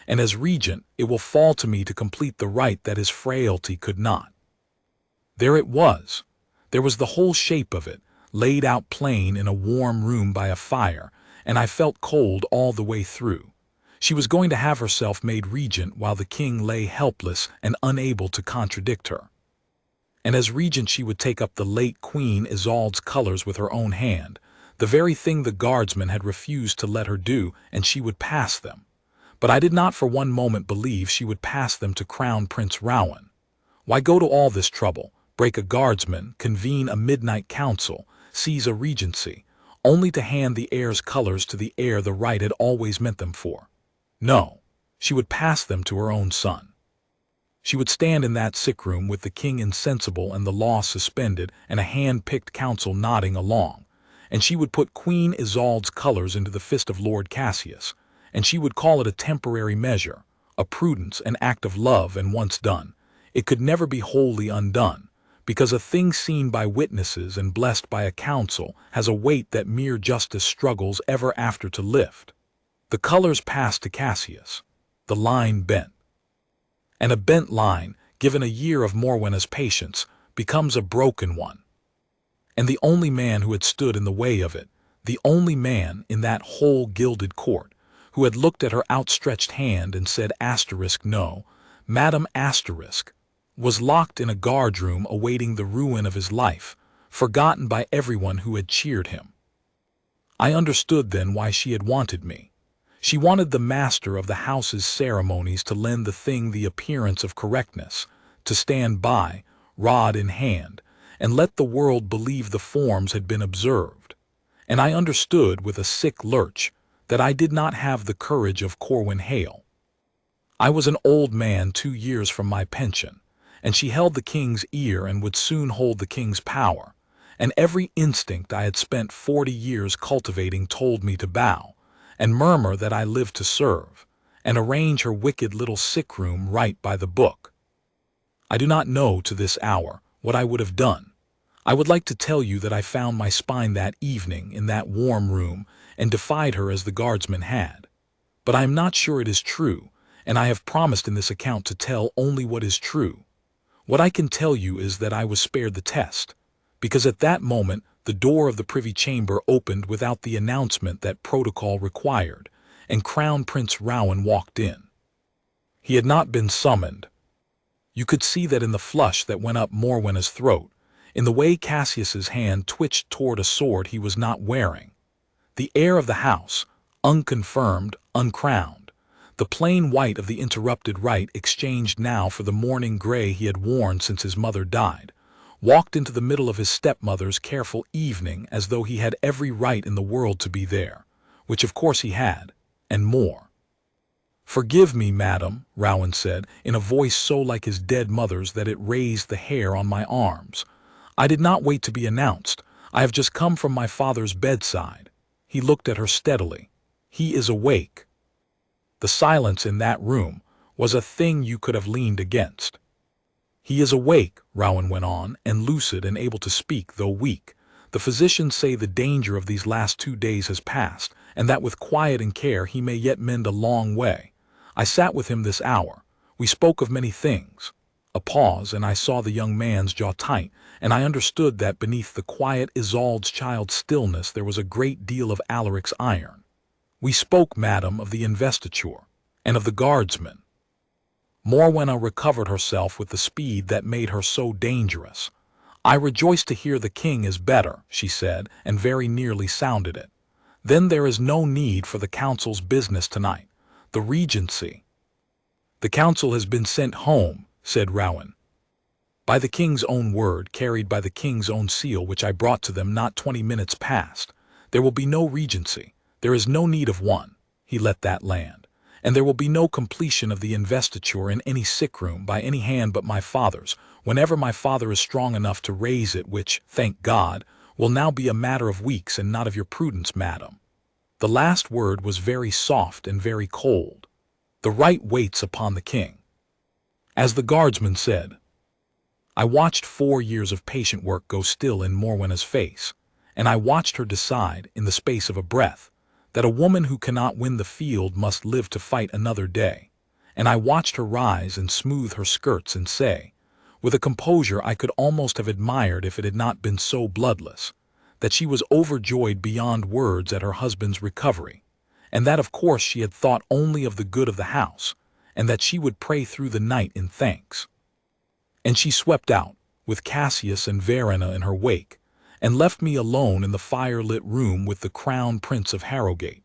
and as regent it will fall to me to complete the rite that his frailty could not." There it was. There was the whole shape of it, laid out plain in a warm room by a fire, and I felt cold all the way through. She was going to have herself made regent while the king lay helpless and unable to contradict her. And as regent she would take up the late Queen Isolde's colors with her own hand, the very thing the guardsmen had refused to let her do, and she would pass them. But I did not for one moment believe she would pass them to Crown Prince Rowan. Why go to all this trouble, break a guardsman, convene a midnight council, seize a regency, only to hand the heir's colors to the heir the right had always meant them for? No, she would pass them to her own son. She would stand in that sick room with the king insensible and the law suspended and a hand-picked council nodding along, and she would put Queen Isolde's colors into the fist of Lord Cassius, and she would call it a temporary measure, a prudence, an act of love, and once done, it could never be wholly undone, because a thing seen by witnesses and blessed by a council has a weight that mere justice struggles ever after to lift. The colors passed to Cassius. The line bent. And a bent line, given a year of Morwenna's patience, becomes a broken one. And the only man who had stood in the way of it, the only man in that whole gilded court, who had looked at her outstretched hand and said no, Madam asterisk, was locked in a guardroom awaiting the ruin of his life, forgotten by everyone who had cheered him. I understood then why she had wanted me. She wanted the master of the house's ceremonies to lend the thing the appearance of correctness, to stand by, rod in hand, and let the world believe the forms had been observed. And I understood with a sick lurch that I did not have the courage of Corwin Hale. I was an old man 2 years from my pension, and she held the king's ear and would soon hold the king's power, and every instinct I had spent 40 years cultivating told me to bow, and murmur that I lived to serve, and arrange her wicked little sick-room right by the book. I do not know to this hour what I would have done. I would like to tell you that I found my spine that evening in that warm room and defied her as the guardsman had. But I am not sure it is true, and I have promised in this account to tell only what is true. What I can tell you is that I was spared the test, because at that moment the door of the privy chamber opened without the announcement that protocol required, and Crown Prince Rowan walked in. He had not been summoned. You could see that in the flush that went up Morwenna's throat, in the way Cassius's hand twitched toward a sword he was not wearing. The heir of the house, unconfirmed, uncrowned, the plain white of the interrupted rite exchanged now for the mourning gray he had worn since his mother died, walked into the middle of his stepmother's careful evening as though he had every right in the world to be there, which of course he had, and more. "Forgive me, madam," Rowan said, in a voice so like his dead mother's that it raised the hair on my arms. "I did not wait to be announced. I have just come from my father's bedside." He looked at her steadily. "He is awake." The silence in that room was a thing you could have leaned against. "He is awake," Rowan went on, and lucid and able to speak, though weak. The physicians say the danger of these last 2 days has passed, and that with quiet and care he may yet mend a long way. I sat with him this hour. We spoke of many things. A pause, and I saw the young man's jaw tight, and I understood that beneath the quiet Isolde's child's stillness there was a great deal of Alaric's iron. We spoke, madam, of the investiture, and of the guardsmen. Morwenna recovered herself with the speed that made her so dangerous. I rejoice to hear the king is better, she said, and very nearly sounded it. Then there is no need for the council's business tonight. The regency. The council has been sent home, said Rowan. By the king's own word, carried by the king's own seal, which I brought to them not 20 minutes past. There will be no regency. There is no need of one. He let that land. And there will be no completion of the investiture in any sick room by any hand but my father's, whenever my father is strong enough to raise it, which, thank God, will now be a matter of weeks and not of your prudence, madam. The last word was very soft and very cold. The right waits upon the king. As the guardsman said, I watched 4 years of patient work go still in Morwenna's face, and I watched her decide, in the space of a breath, that a woman who cannot win the field must live to fight another day, and I watched her rise and smooth her skirts and say, with a composure I could almost have admired if it had not been so bloodless, that she was overjoyed beyond words at her husband's recovery, and that of course she had thought only of the good of the house, and that she would pray through the night in thanks. And she swept out, with Cassius and Verena in her wake, and left me alone in the fire-lit room with the Crown Prince of Harrowgate,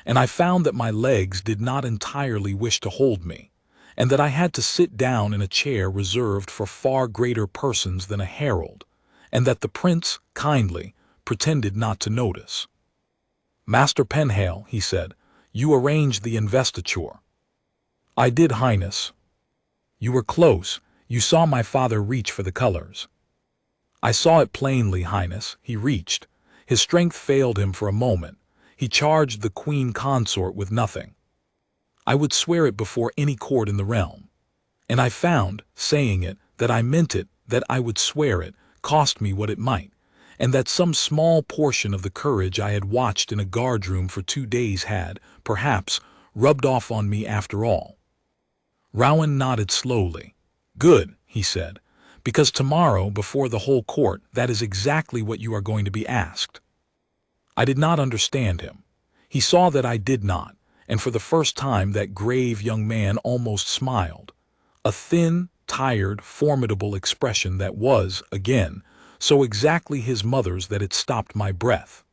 and I found that my legs did not entirely wish to hold me, and that I had to sit down in a chair reserved for far greater persons than a herald, and that the prince, kindly, pretended not to notice. Master Penhale, he said, you arranged the investiture. I did, Highness. You were close. You saw my father reach for the colors. I saw it plainly, Highness. He reached. His strength failed him for a moment. He charged the Queen Consort with nothing. I would swear it before any court in the realm. And I found, saying it, that I meant it, that I would swear it, cost me what it might, and that some small portion of the courage I had watched in a guardroom for 2 days had, perhaps, rubbed off on me after all. Rowan nodded slowly. Good, he said, because tomorrow, before the whole court, that is exactly what you are going to be asked. I did not understand him. He saw that I did not, and for the first time that grave young man almost smiled. A thin, tired, formidable expression that was, again, so exactly his mother's that it stopped my breath.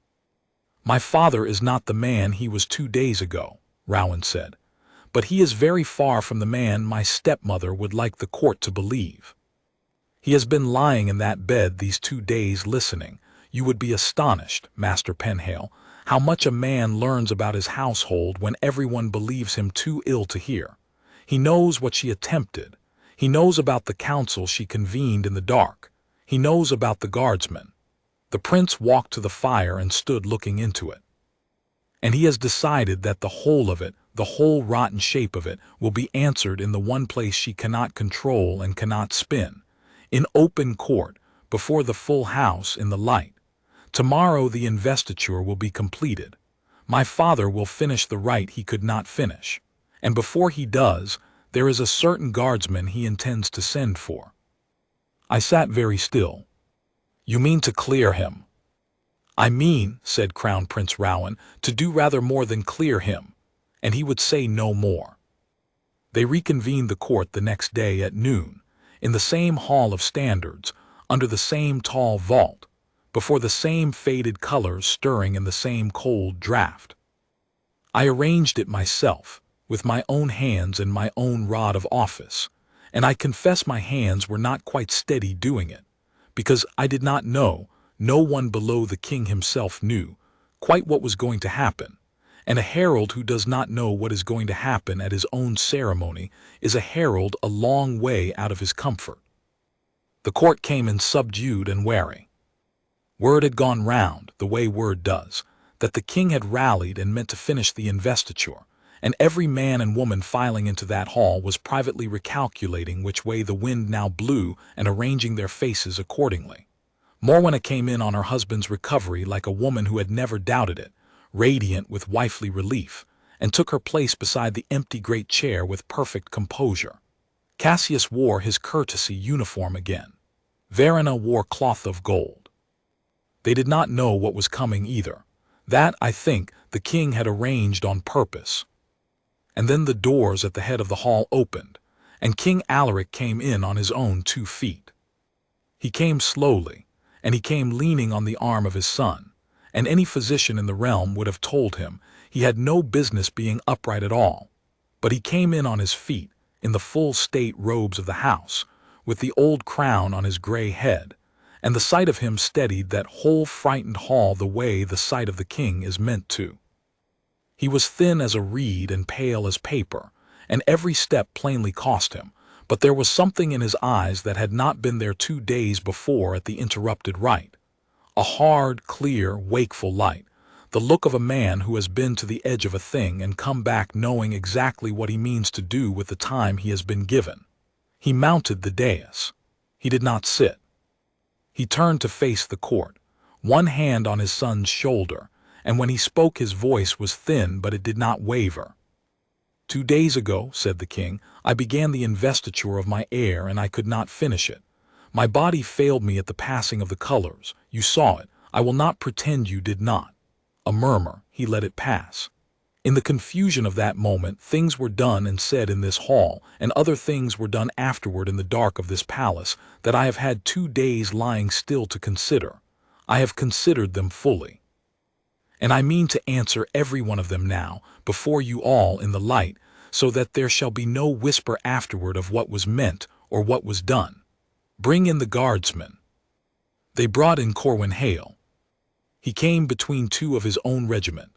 My father is not the man he was 2 days ago, Rowan said, but he is very far from the man my stepmother would like the court to believe. He has been lying in that bed these 2 days listening. You would be astonished, Master Penhale, how much a man learns about his household when everyone believes him too ill to hear. He knows what she attempted. He knows about the council she convened in the dark. He knows about the guardsmen. The prince walked to the fire and stood looking into it. And he has decided that the whole of it, the whole rotten shape of it, will be answered in the one place she cannot control and cannot spin, in open court, before the full house in the light. Tomorrow the investiture will be completed. My father will finish the rite he could not finish, and before he does, there is a certain guardsman he intends to send for. I sat very still. You mean to clear him? I mean, said Crown Prince Rowan, to do rather more than clear him, and he would say no more. They reconvened the court the next day at noon, in the same hall of standards, under the same tall vault, before the same faded colors stirring in the same cold draught. I arranged it myself, with my own hands and my own rod of office, and I confess my hands were not quite steady doing it, because I did not know, no one below the king himself knew, quite what was going to happen, and a herald who does not know what is going to happen at his own ceremony is a herald a long way out of his comfort. The court came in subdued and wary. Word had gone round, the way word does, that the king had rallied and meant to finish the investiture, and every man and woman filing into that hall was privately recalculating which way the wind now blew and arranging their faces accordingly. Morwenna came in on her husband's recovery like a woman who had never doubted it, radiant with wifely relief, and took her place beside the empty great chair with perfect composure. Cassius wore his courtesy uniform again. Verena wore cloth of gold. They did not know what was coming either. That, I think, the king had arranged on purpose. And then the doors at the head of the hall opened, and King Alaric came in on his own 2 feet. He came slowly, and he came leaning on the arm of his son, and any physician in the realm would have told him he had no business being upright at all. But he came in on his feet, in the full state robes of the house, with the old crown on his gray head, and the sight of him steadied that whole frightened hall the way the sight of the king is meant to. He was thin as a reed and pale as paper, and every step plainly cost him, but there was something in his eyes that had not been there 2 days before at the interrupted rite. A hard, clear, wakeful light, the look of a man who has been to the edge of a thing and come back knowing exactly what he means to do with the time he has been given. He mounted the dais. He did not sit. He turned to face the court, one hand on his son's shoulder, and when he spoke his voice was thin but it did not waver. 2 days ago, said the king, I began the investiture of my heir and I could not finish it. My body failed me at the passing of the colors. You saw it. I will not pretend you did not. A murmur, he let it pass. In the confusion of that moment, things were done and said in this hall, and other things were done afterward in the dark of this palace, that I have had 2 days lying still to consider. I have considered them fully. And I mean to answer every one of them now, before you all in the light, so that there shall be no whisper afterward of what was meant or what was done. Bring in the guardsmen. They brought in Corwin Hale. He came between 2 of his own regiment,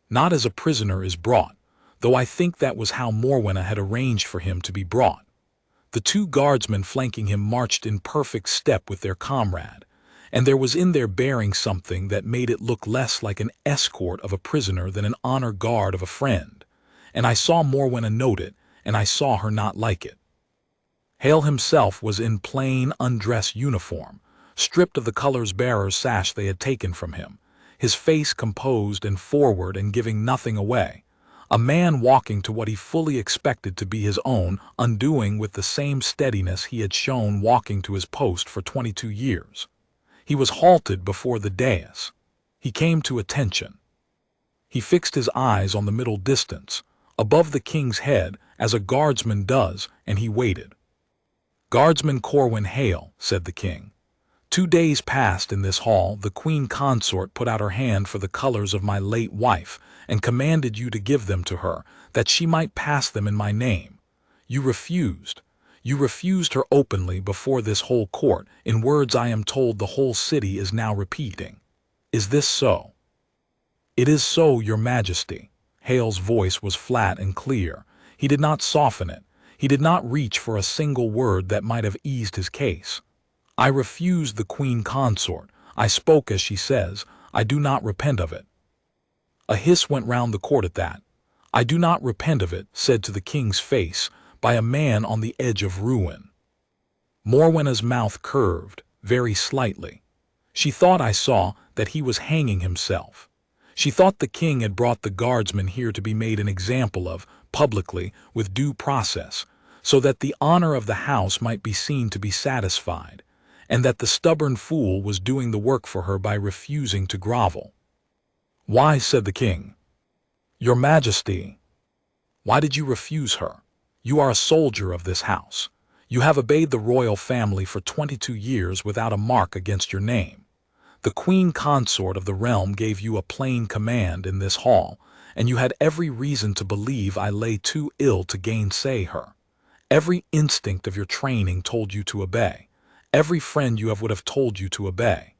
not as a prisoner is brought, though I think that was how Morwenna had arranged for him to be brought. The 2 guardsmen flanking him marched in perfect step with their comrade, and there was in their bearing something that made it look less like an escort of a prisoner than an honor guard of a friend, and I saw Morwenna note it, and I saw her not like it. Hale himself was in plain, undress uniform, stripped of the colors-bearer's sash they had taken from him, his face composed and forward and giving nothing away, a man walking to what he fully expected to be his own undoing with the same steadiness he had shown walking to his post for 22 years. He was halted before the dais. He came to attention. He fixed his eyes on the middle distance, above the king's head, as a guardsman does, and he waited. Guardsman Corwin Hale, said the king. 2 days passed in this hall. The Queen Consort put out her hand for the colors of my late wife, and commanded you to give them to her, that she might pass them in my name. You refused. You refused her openly before this whole court, in words I am told the whole city is now repeating. Is this so? It is so, your majesty. Hale's voice was flat and clear. He did not soften it. He did not reach for a single word that might have eased his case. I refused the Queen Consort. I spoke as she says. I do not repent of it. A hiss went round the court at that. I do not repent of it, said to the king's face, by a man on the edge of ruin. Morwenna's mouth curved, very slightly. She thought I saw that he was hanging himself. She thought the king had brought the guardsmen here to be made an example of, publicly, with due process, so that the honor of the house might be seen to be satisfied, and that the stubborn fool was doing the work for her by refusing to grovel. Why, said the king. Your majesty. Why did you refuse her? You are a soldier of this house. You have obeyed the royal family for 22 years without a mark against your name. The Queen Consort of the realm gave you a plain command in this hall, and you had every reason to believe I lay too ill to gainsay her. Every instinct of your training told you to obey. Every friend you have would have told you to obey.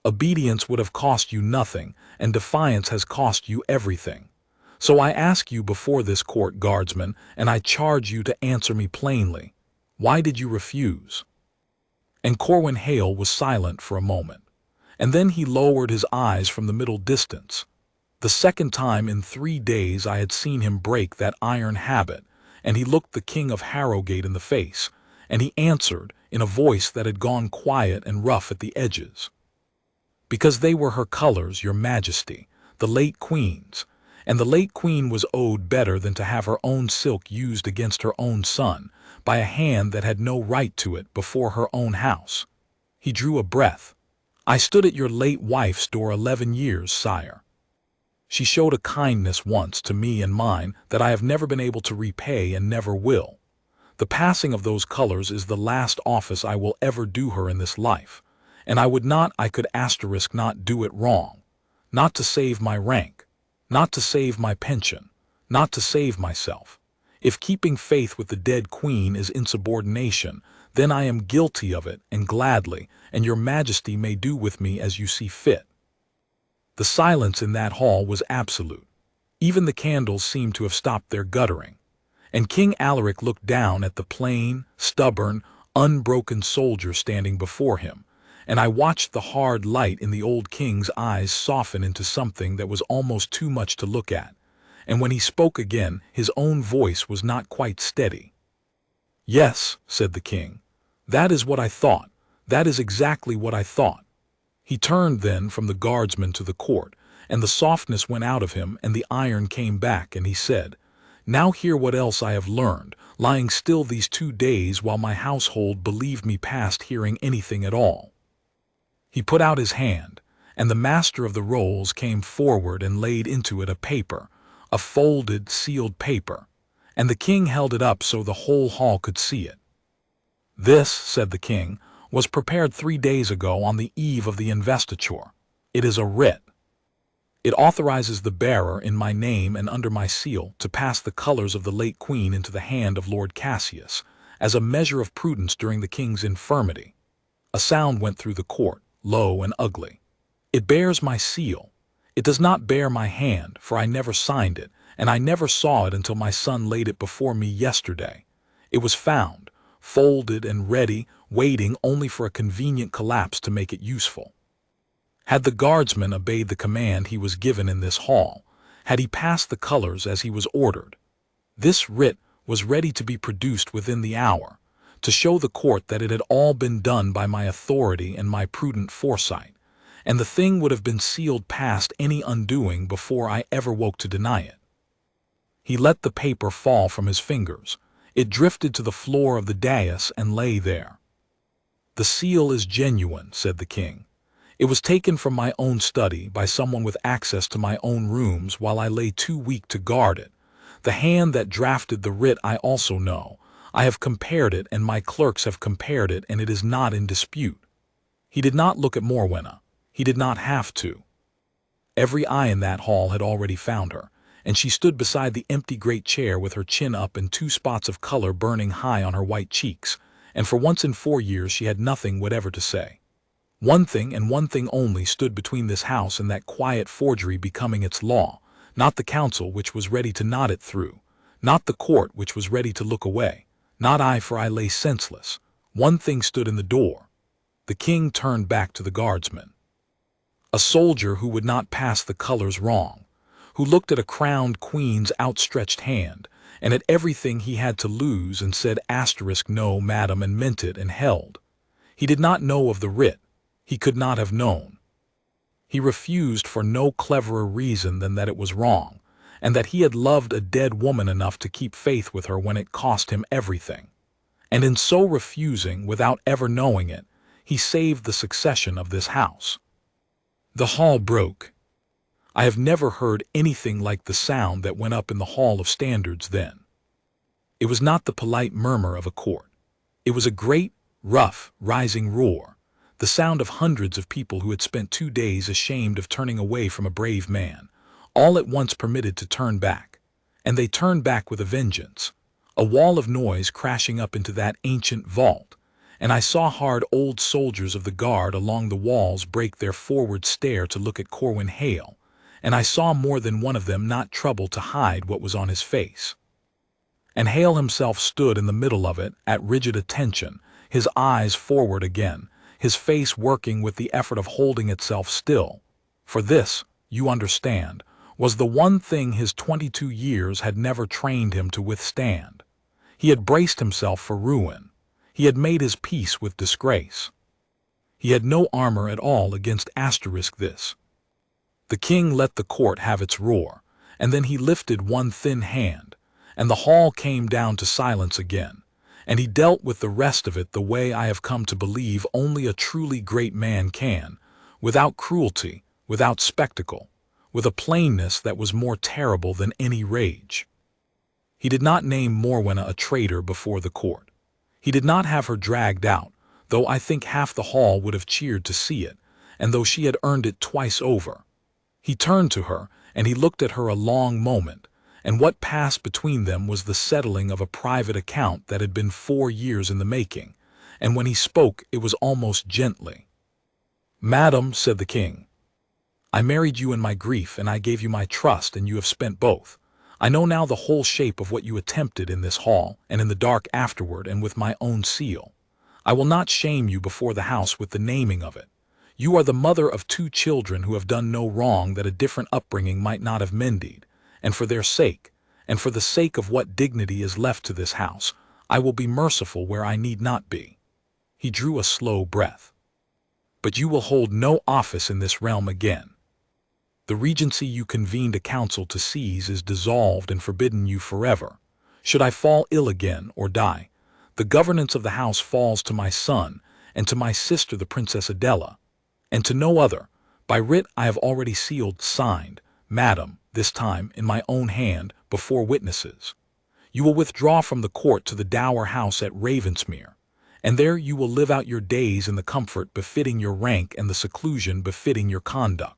Obedience would have cost you nothing, and defiance has cost you everything. So I ask you before this court, guardsmen, and I charge you to answer me plainly. Why did you refuse? And Corwin Hale was silent for a moment, and then he lowered his eyes from the middle distance. The second time in 3 days I had seen him break that iron habit, and he looked the King of Harrowgate in the face, and he answered, in a voice that had gone quiet and rough at the edges. "Because they were her colors, your majesty, the late queen's, and the late queen was owed better than to have her own silk used against her own son, by a hand that had no right to it before her own house." He drew a breath. "I stood at your late wife's door 11 years, sire. She showed a kindness once to me and mine that I have never been able to repay and never will. The passing of those colors is the last office I will ever do her in this life, and I would not, I could asterisk not do it wrong, not to save my rank, not to save my pension, not to save myself. If keeping faith with the dead queen is insubordination, then I am guilty of it, and gladly, and your majesty may do with me as you see fit." The silence in that hall was absolute. Even the candles seemed to have stopped their guttering. And King Alaric looked down at the plain, stubborn, unbroken soldier standing before him, and I watched the hard light in the old king's eyes soften into something that was almost too much to look at. And when he spoke again, his own voice was not quite steady. "Yes," said the king, "that is what I thought. That is exactly what I thought." He turned then from the guardsman to the court, and the softness went out of him and the iron came back, and he said, "Now hear what else I have learned, lying still these 2 days while my household believed me past hearing anything at all." He put out his hand, and the master of the rolls came forward and laid into it a paper, a folded, sealed paper, and the king held it up so the whole hall could see it. "This," said the king, "was prepared 3 days ago on the eve of the investiture. It is a writ. It authorizes the bearer in my name and under my seal to pass the colors of the late queen into the hand of Lord Cassius, as a measure of prudence during the king's infirmity." A sound went through the court, low and ugly. "It bears my seal. It does not bear my hand, for I never signed it, and I never saw it until my son laid it before me yesterday. It was found, folded and ready, waiting only for a convenient collapse to make it useful. Had the guardsman obeyed the command he was given in this hall, had he passed the colors as he was ordered, this writ was ready to be produced within the hour, to show the court that it had all been done by my authority and my prudent foresight, and the thing would have been sealed past any undoing before I ever woke to deny it." He let the paper fall from his fingers. It drifted to the floor of the dais and lay there. "The seal is genuine," said the king. "It was taken from my own study by someone with access to my own rooms while I lay too weak to guard it. The hand that drafted the writ I also know. I have compared it, and my clerks have compared it, and it is not in dispute." He did not look at Morwenna. He did not have to. Every eye in that hall had already found her, and she stood beside the empty great chair with her chin up and 2 spots of color burning high on her white cheeks, and for once in 4 years she had nothing whatever to say. One thing and one thing only stood between this house and that quiet forgery becoming its law, not the council which was ready to nod it through, not the court which was ready to look away, not I, for I lay senseless. One thing stood in the door. The king turned back to the guardsman. A soldier who would not pass the colors wrong, who looked at a crowned queen's outstretched hand, and at everything he had to lose and said "No, madam," and meant it and held. He did not know of the writ. He could not have known. He refused for no cleverer reason than that it was wrong, and that he had loved a dead woman enough to keep faith with her when it cost him everything. And in so refusing, without ever knowing it, he saved the succession of this house. The hall broke. I have never heard anything like the sound that went up in the Hall of Standards then. It was not the polite murmur of a court. It was a great, rough, rising roar, the sound of hundreds of people who had spent 2 days ashamed of turning away from a brave man, all at once permitted to turn back. And they turned back with a vengeance, a wall of noise crashing up into that ancient vault, and I saw hard old soldiers of the guard along the walls break their forward stare to look at Corwin Hale, and I saw more than one of them not trouble to hide what was on his face. And Hale himself stood in the middle of it at rigid attention, his eyes forward again, his face working with the effort of holding itself still. For this, you understand, was the one thing his 22 years had never trained him to withstand. He had braced himself for ruin. He had made his peace with disgrace. He had no armor at all against this. The king let the court have its roar, and then he lifted one thin hand, and the hall came down to silence again, and he dealt with the rest of it the way I have come to believe only a truly great man can, without cruelty, without spectacle, with a plainness that was more terrible than any rage. He did not name Morwenna a traitor before the court. He did not have her dragged out, though I think half the hall would have cheered to see it, and though she had earned it twice over. He turned to her, and he looked at her a long moment, and what passed between them was the settling of a private account that had been 4 years in the making, and when he spoke it was almost gently. "Madam," said the king, "I married you in my grief, and I gave you my trust, and you have spent both. I know now the whole shape of what you attempted in this hall, and in the dark afterward, and with my own seal. I will not shame you before the house with the naming of it. You are the mother of 2 children who have done no wrong that a different upbringing might not have mended, and for their sake, and for the sake of what dignity is left to this house, I will be merciful where I need not be." He drew a slow breath. "But you will hold no office in this realm again. The regency you convened a council to seize is dissolved and forbidden you forever. Should I fall ill again or die, the governance of the house falls to my son, and to my sister the Princess Adela, and to no other. By writ I have already sealed, signed, madam, this time in my own hand, before witnesses. You will withdraw from the court to the dower house at Ravensmere, and there you will live out your days in the comfort befitting your rank and the seclusion befitting your conduct.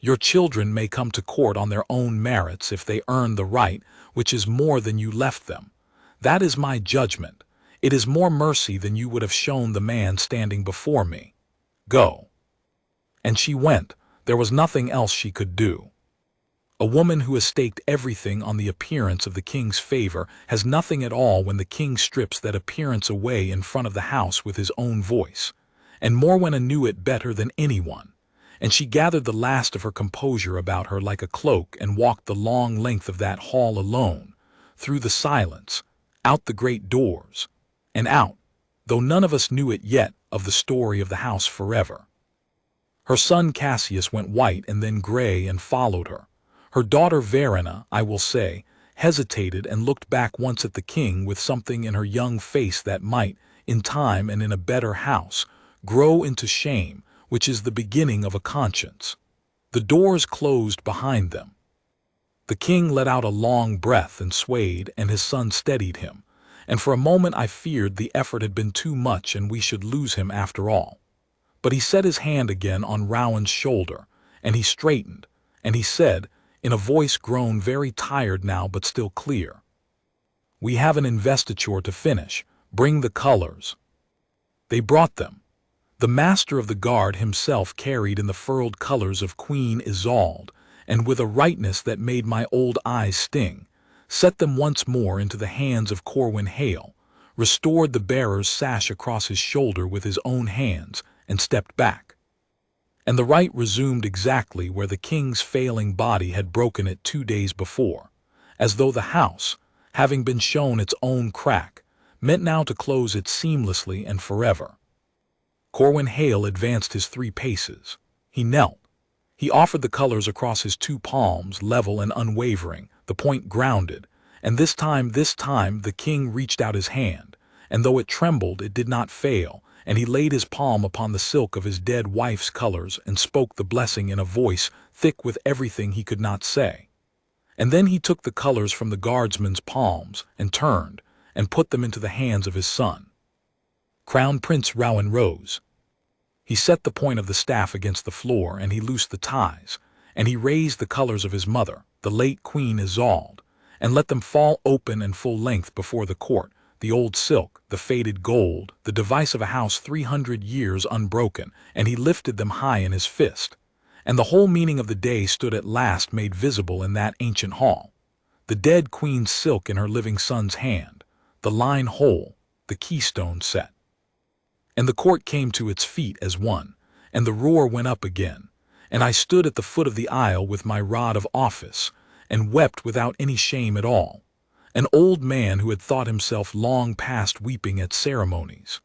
Your children may come to court on their own merits if they earn the right, which is more than you left them. That is my judgment. It is more mercy than you would have shown the man standing before me. Go." And she went. There was nothing else she could do. A woman who has staked everything on the appearance of the king's favor has nothing at all when the king strips that appearance away in front of the house with his own voice. And Morwenna knew it better than anyone, and she gathered the last of her composure about her like a cloak and walked the long length of that hall alone, through the silence, out the great doors, and out, though none of us knew it yet, of the story of the house forever. Her son Cassius went white and then gray and followed her. Her daughter Verena, I will say, hesitated and looked back once at the king with something in her young face that might, in time and in a better house, grow into shame, which is the beginning of a conscience. The doors closed behind them. The king let out a long breath and swayed, and his son steadied him, and for a moment I feared the effort had been too much and we should lose him after all. But he set his hand again on Rowan's shoulder, and he straightened, and he said, in a voice grown very tired now but still clear, "We have an investiture to finish. Bring the colors." They brought them. The master of the guard himself carried in the furled colors of Queen Isolde, and with a rightness that made my old eyes sting, set them once more into the hands of Corwin Hale, restored the bearer's sash across his shoulder with his own hands, and stepped back. And the right resumed exactly where the king's failing body had broken it 2 days before, as though the house, having been shown its own crack, meant now to close it seamlessly and forever. Corwin Hale advanced his 3 paces. He knelt. He offered the colors across his 2 palms, level and unwavering, the point grounded, and this time the king reached out his hand, and though it trembled it did not fail, and he laid his palm upon the silk of his dead wife's colors and spoke the blessing in a voice thick with everything he could not say. And then he took the colors from the guardsman's palms and turned and put them into the hands of his son. Crown Prince Rowan rose. He set the point of the staff against the floor, and he loosed the ties, and he raised the colors of his mother, the late Queen Isolde, and let them fall open and full length before the court, the old silk, the faded gold, the device of a house 300 years unbroken, and he lifted them high in his fist. And the whole meaning of the day stood at last made visible in that ancient hall. The dead queen's silk in her living son's hand, the line whole, the keystone set. And the court came to its feet as one, and the roar went up again, and I stood at the foot of the aisle with my rod of office, and wept without any shame at all. an old man who had thought himself long past weeping at ceremonies.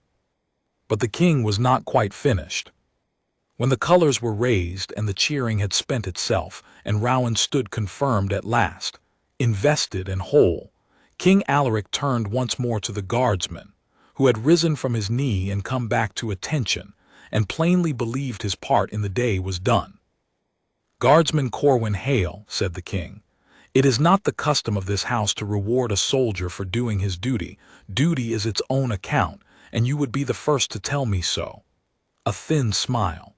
But the king was not quite finished. When the colors were raised and the cheering had spent itself, and Rowan stood confirmed at last, invested and whole, King Alaric turned once more to the guardsman, who had risen from his knee and come back to attention, and plainly believed his part in the day was done. "Guardsman Corwin, hail," said the king. "It is not the custom of this house to reward a soldier for doing his duty. Duty is its own account, and you would be the first to tell me so." A thin smile.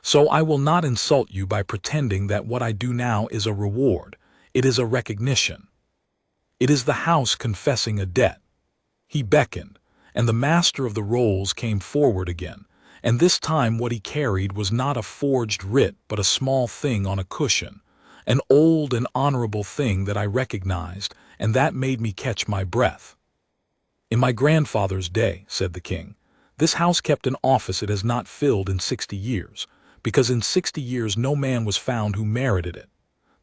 "So I will not insult you by pretending that what I do now is a reward. It is a recognition. It is the house confessing a debt." He beckoned, and the master of the rolls came forward again, and this time what he carried was not a forged writ but a small thing on a cushion, an old and honorable thing that I recognized, and that made me catch my breath. "In my grandfather's day," said the king, "this house kept an office it has not filled in 60 years, because in 60 years no man was found who merited it.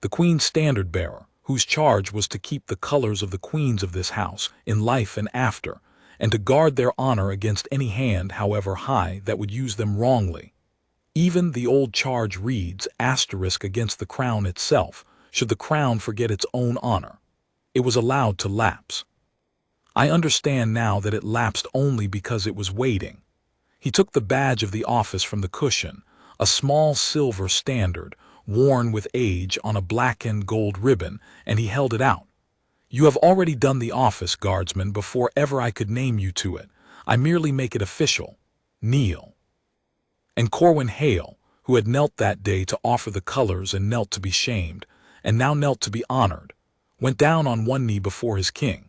The Queen's standard-bearer, whose charge was to keep the colors of the queens of this house in life and after, and to guard their honor against any hand, however high, that would use them wrongly. Even the old charge reads, asterisk against the crown itself, should the crown forget its own honor. It was allowed to lapse. I understand now that it lapsed only because it was waiting." He took the badge of the office from the cushion, a small silver standard, worn with age on a black and gold ribbon, and he held it out. "You have already done the office, guardsman, before ever I could name you to it. I merely make it official. Kneel." And Corwin Hale, who had knelt that day to offer the colors and knelt to be shamed, and now knelt to be honored, went down on one knee before his king.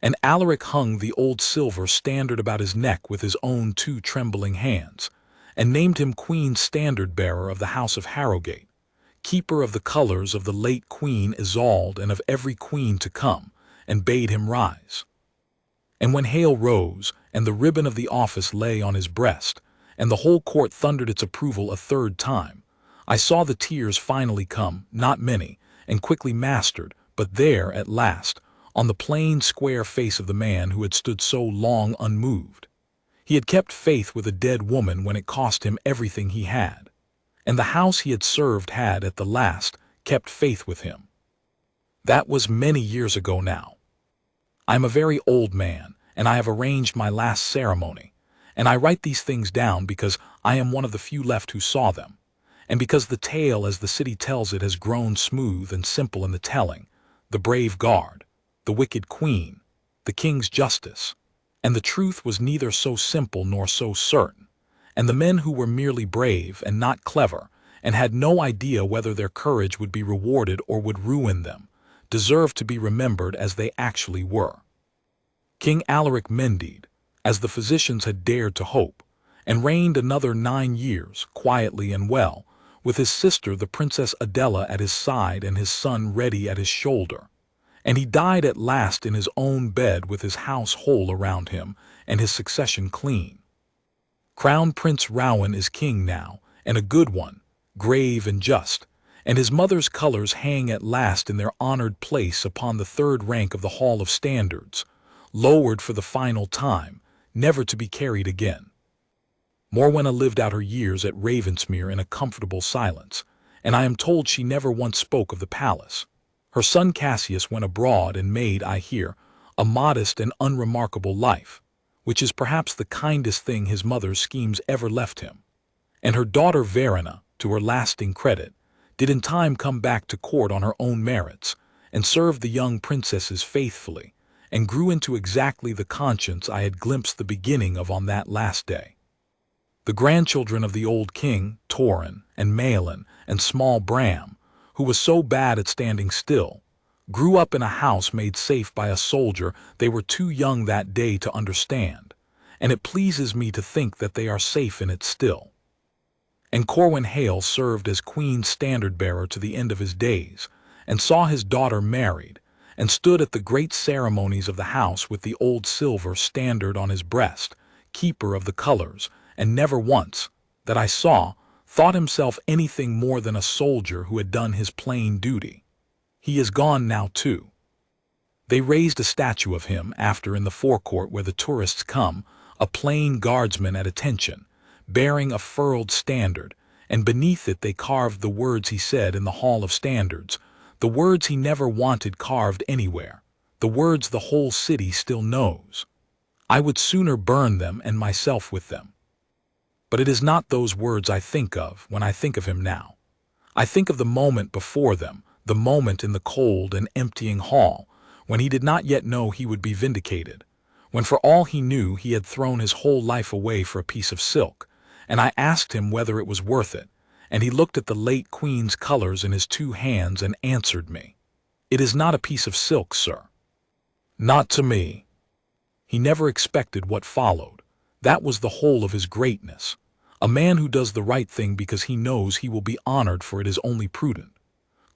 And Alaric hung the old silver standard about his neck with his own 2 trembling hands, and named him Queen's standard-bearer of the House of Harrowgate, keeper of the colors of the late Queen Isolde and of every queen to come, and bade him rise. And when Hale rose, and the ribbon of the office lay on his breast, and the whole court thundered its approval a 3rd time, I saw the tears finally come, not many, and quickly mastered, but there, at last, on the plain, square face of the man who had stood so long unmoved. He had kept faith with a dead woman when it cost him everything he had, and the house he had served had, at the last, kept faith with him. That was many years ago now. I am a very old man, and I have arranged my last ceremony, and I write these things down because I am one of the few left who saw them, and because the tale as the city tells it has grown smooth and simple in the telling, the brave guard, the wicked queen, the king's justice, and the truth was neither so simple nor so certain, and the men who were merely brave and not clever, and had no idea whether their courage would be rewarded or would ruin them, deserved to be remembered as they actually were. King Alaric mended, as the physicians had dared to hope, and reigned another 9 years, quietly and well, with his sister the Princess Adela at his side and his son ready at his shoulder. And he died at last in his own bed with his house whole around him and his succession clean. Crown Prince Rowan is king now, and a good one, grave and just, and his mother's colors hang at last in their honored place upon the 3rd rank of the Hall of Standards, lowered for the final time, never to be carried again. Morwenna lived out her years at Ravensmere in a comfortable silence, and I am told she never once spoke of the palace. Her son Cassius went abroad and made, I hear, a modest and unremarkable life, which is perhaps the kindest thing his mother's schemes ever left him. And her daughter Verena, to her lasting credit, did in time come back to court on her own merits, and served the young princesses faithfully, and grew into exactly the conscience I had glimpsed the beginning of on that last day. The grandchildren of the old king, Torrin and Malin and small Bram, who was so bad at standing still, grew up in a house made safe by a soldier they were too young that day to understand, and it pleases me to think that they are safe in it still. And Corwin Hale served as Queen's standard-bearer to the end of his days, and saw his daughter married, and stood at the great ceremonies of the house with the old silver standard on his breast, keeper of the colors, and never once, that I saw, thought himself anything more than a soldier who had done his plain duty. He is gone now too. They raised a statue of him after in the forecourt where the tourists come, a plain guardsman at attention, bearing a furled standard, and beneath it they carved the words he said in the Hall of Standards, the words he never wanted carved anywhere, the words the whole city still knows. I would sooner burn them and myself with them. But it is not those words I think of when I think of him now. I think of the moment before them, the moment in the cold and emptying hall, when he did not yet know he would be vindicated, when for all he knew he had thrown his whole life away for a piece of silk, and I asked him whether it was worth it, and he looked at the late Queen's colors in his 2 hands and answered me, "It is not a piece of silk, sir." Not to me. He never expected what followed. That was the whole of his greatness. A man who does the right thing because he knows he will be honored for it is only prudent.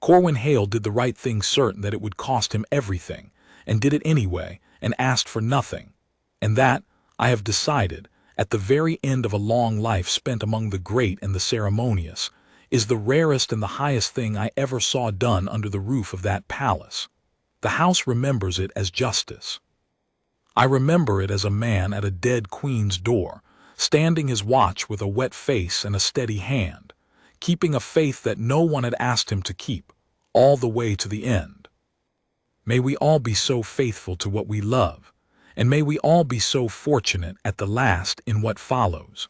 Corwin Hale did the right thing certain that it would cost him everything, and did it anyway, and asked for nothing. And that, I have decided, at the very end of a long life spent among the great and the ceremonious, is the rarest and the highest thing I ever saw done under the roof of that palace. The house remembers it as justice. I remember it as a man at a dead queen's door, standing his watch with a wet face and a steady hand, keeping a faith that no one had asked him to keep, all the way to the end. May we all be so faithful to what we love, and may we all be so fortunate at the last in what follows.